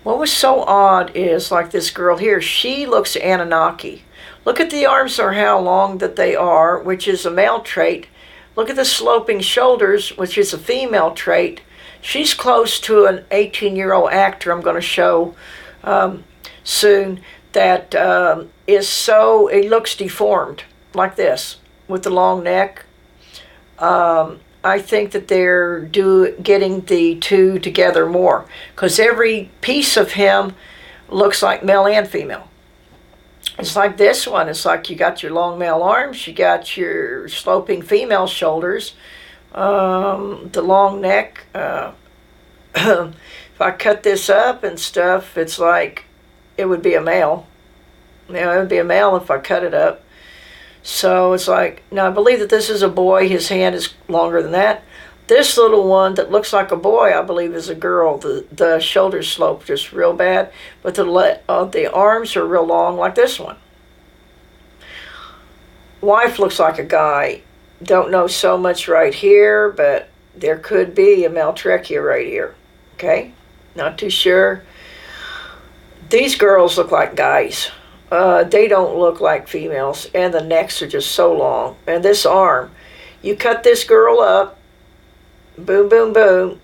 what was so odd is, like this girl here, she looks Anunnaki. Look at the arms or how long that they are, which is a male trait. Look at the sloping shoulders, which is a female trait. She's close to an 18-year-old actor I'm going to show soon that is so, it looks deformed, like this, with the long neck. I think that they're getting the two together more, because every piece of him looks like male and female. It's like this one. It's like you got your long male arms, you got your sloping female shoulders, the long neck. If I cut this up and stuff, it's like it would be a male. It would be a male if I cut it up. So it's like, now I believe that this is a boy. His hand is longer than that. This little one that looks like a boy, I believe, is a girl. The shoulders slope just real bad, but the arms are real long, like this one. Wife looks like a guy. Don't know so much right here, but there could be a male trachea right here. Okay? Not too sure. These girls look like guys. They don't look like females, and the necks are just so long. And this arm, you cut this girl up, boom, boom, boom.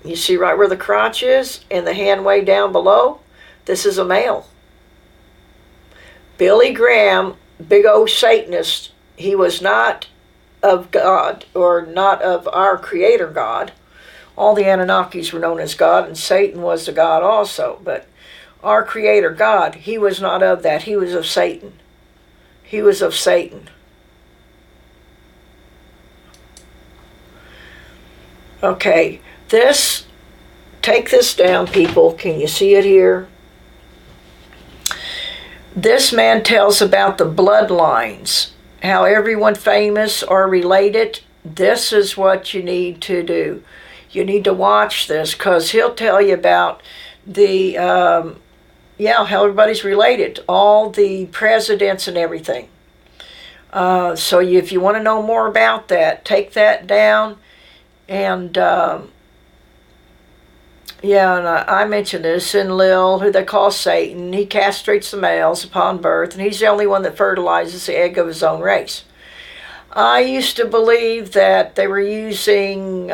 You see right where the crotch is and the hand way down below? This is a male. Billy Graham, big old Satanist, he was not of God, or not of our Creator God. All the Anunnakis were known as God, and Satan was the God also, but our Creator God, he was not of that. He was of Satan. He was of Satan. Okay, take this down, people. Can you see it here? This man tells about the bloodlines, how everyone famous are related. This is what you need to do. You need to watch this, because he'll tell you about the how everybody's related, all the presidents and everything. So if you want to know more about that, take that down. And and I mentioned this in Lil, who they call Satan. He castrates the males upon birth, and he's the only one that fertilizes the egg of his own race. I used to believe that they were using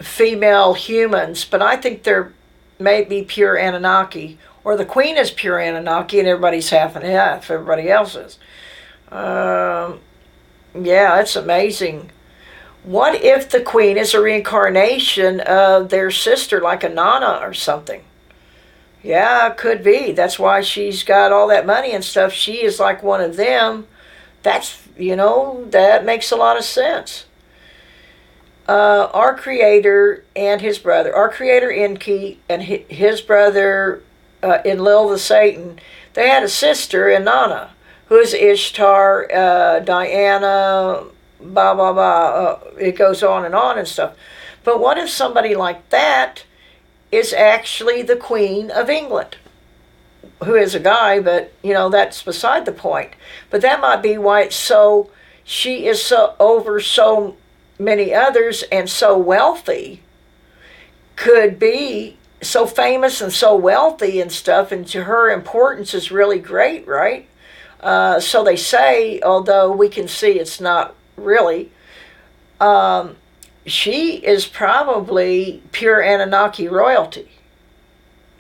female humans, but I think they're maybe pure Anunnaki, or the queen is pure Anunnaki and everybody's half and half, everybody else is. It's amazing. What if the queen is a reincarnation of their sister, like a Nana or something? Yeah, it could be. That's why she's got all that money and stuff. She is like one of them. That's, that makes a lot of sense. Our Creator and his brother, our Creator Icke and his brother Enlil the Satan, they had a sister, Inanna, who is Ishtar, Diana, blah, blah, blah. It goes on and stuff. But what if somebody like that is actually the Queen of England, who is a guy, but, that's beside the point. But that might be why she is so over so many others and so wealthy, could be so famous and so wealthy and stuff, and to her importance is really great, right? So they say, although we can see it's not really. She is probably pure Anunnaki royalty.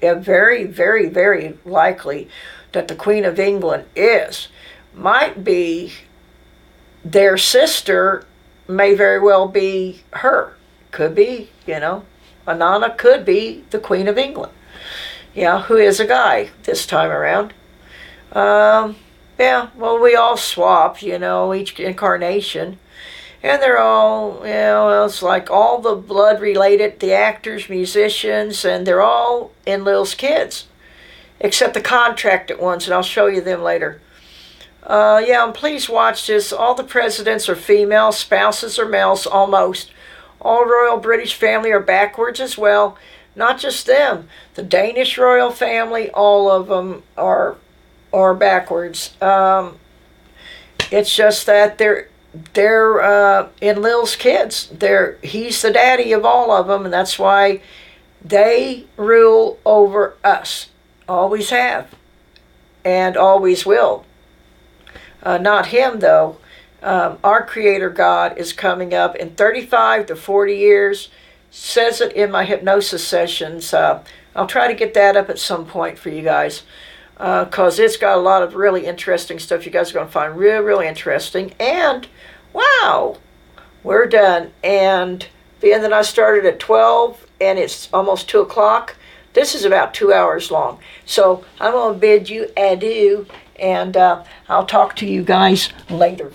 Yeah, very, very, very likely that the Queen of England might be their sister, may very well be her. Could be, Inanna could be the Queen of England. Yeah, who is a guy this time around. Yeah, well, we all swap, each incarnation. And they're all, it's like all the blood related, the actors, musicians, and they're all Enlil's kids. Except the contracted ones, and I'll show you them later. Yeah, and please watch this. All the presidents are female, spouses are males, almost. All royal British family are backwards as well. Not just them. The Danish royal family, all of them are backwards. It's just that they're Enlil's kids. He's the daddy of all of them, and that's why they rule over us. Always have, and always will. Not him, though. Our Creator God is coming up in 35 to 40 years. Says it in my hypnosis sessions. I'll try to get that up at some point for you guys, because it's got a lot of really interesting stuff you guys are going to find really, really interesting. And wow, we're done. And being that I started at 12 and it's almost 2 o'clock, this is about 2 hours long. So I'm going to bid you adieu, and I'll talk to you guys later.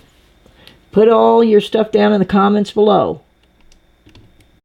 Put all your stuff down in the comments below.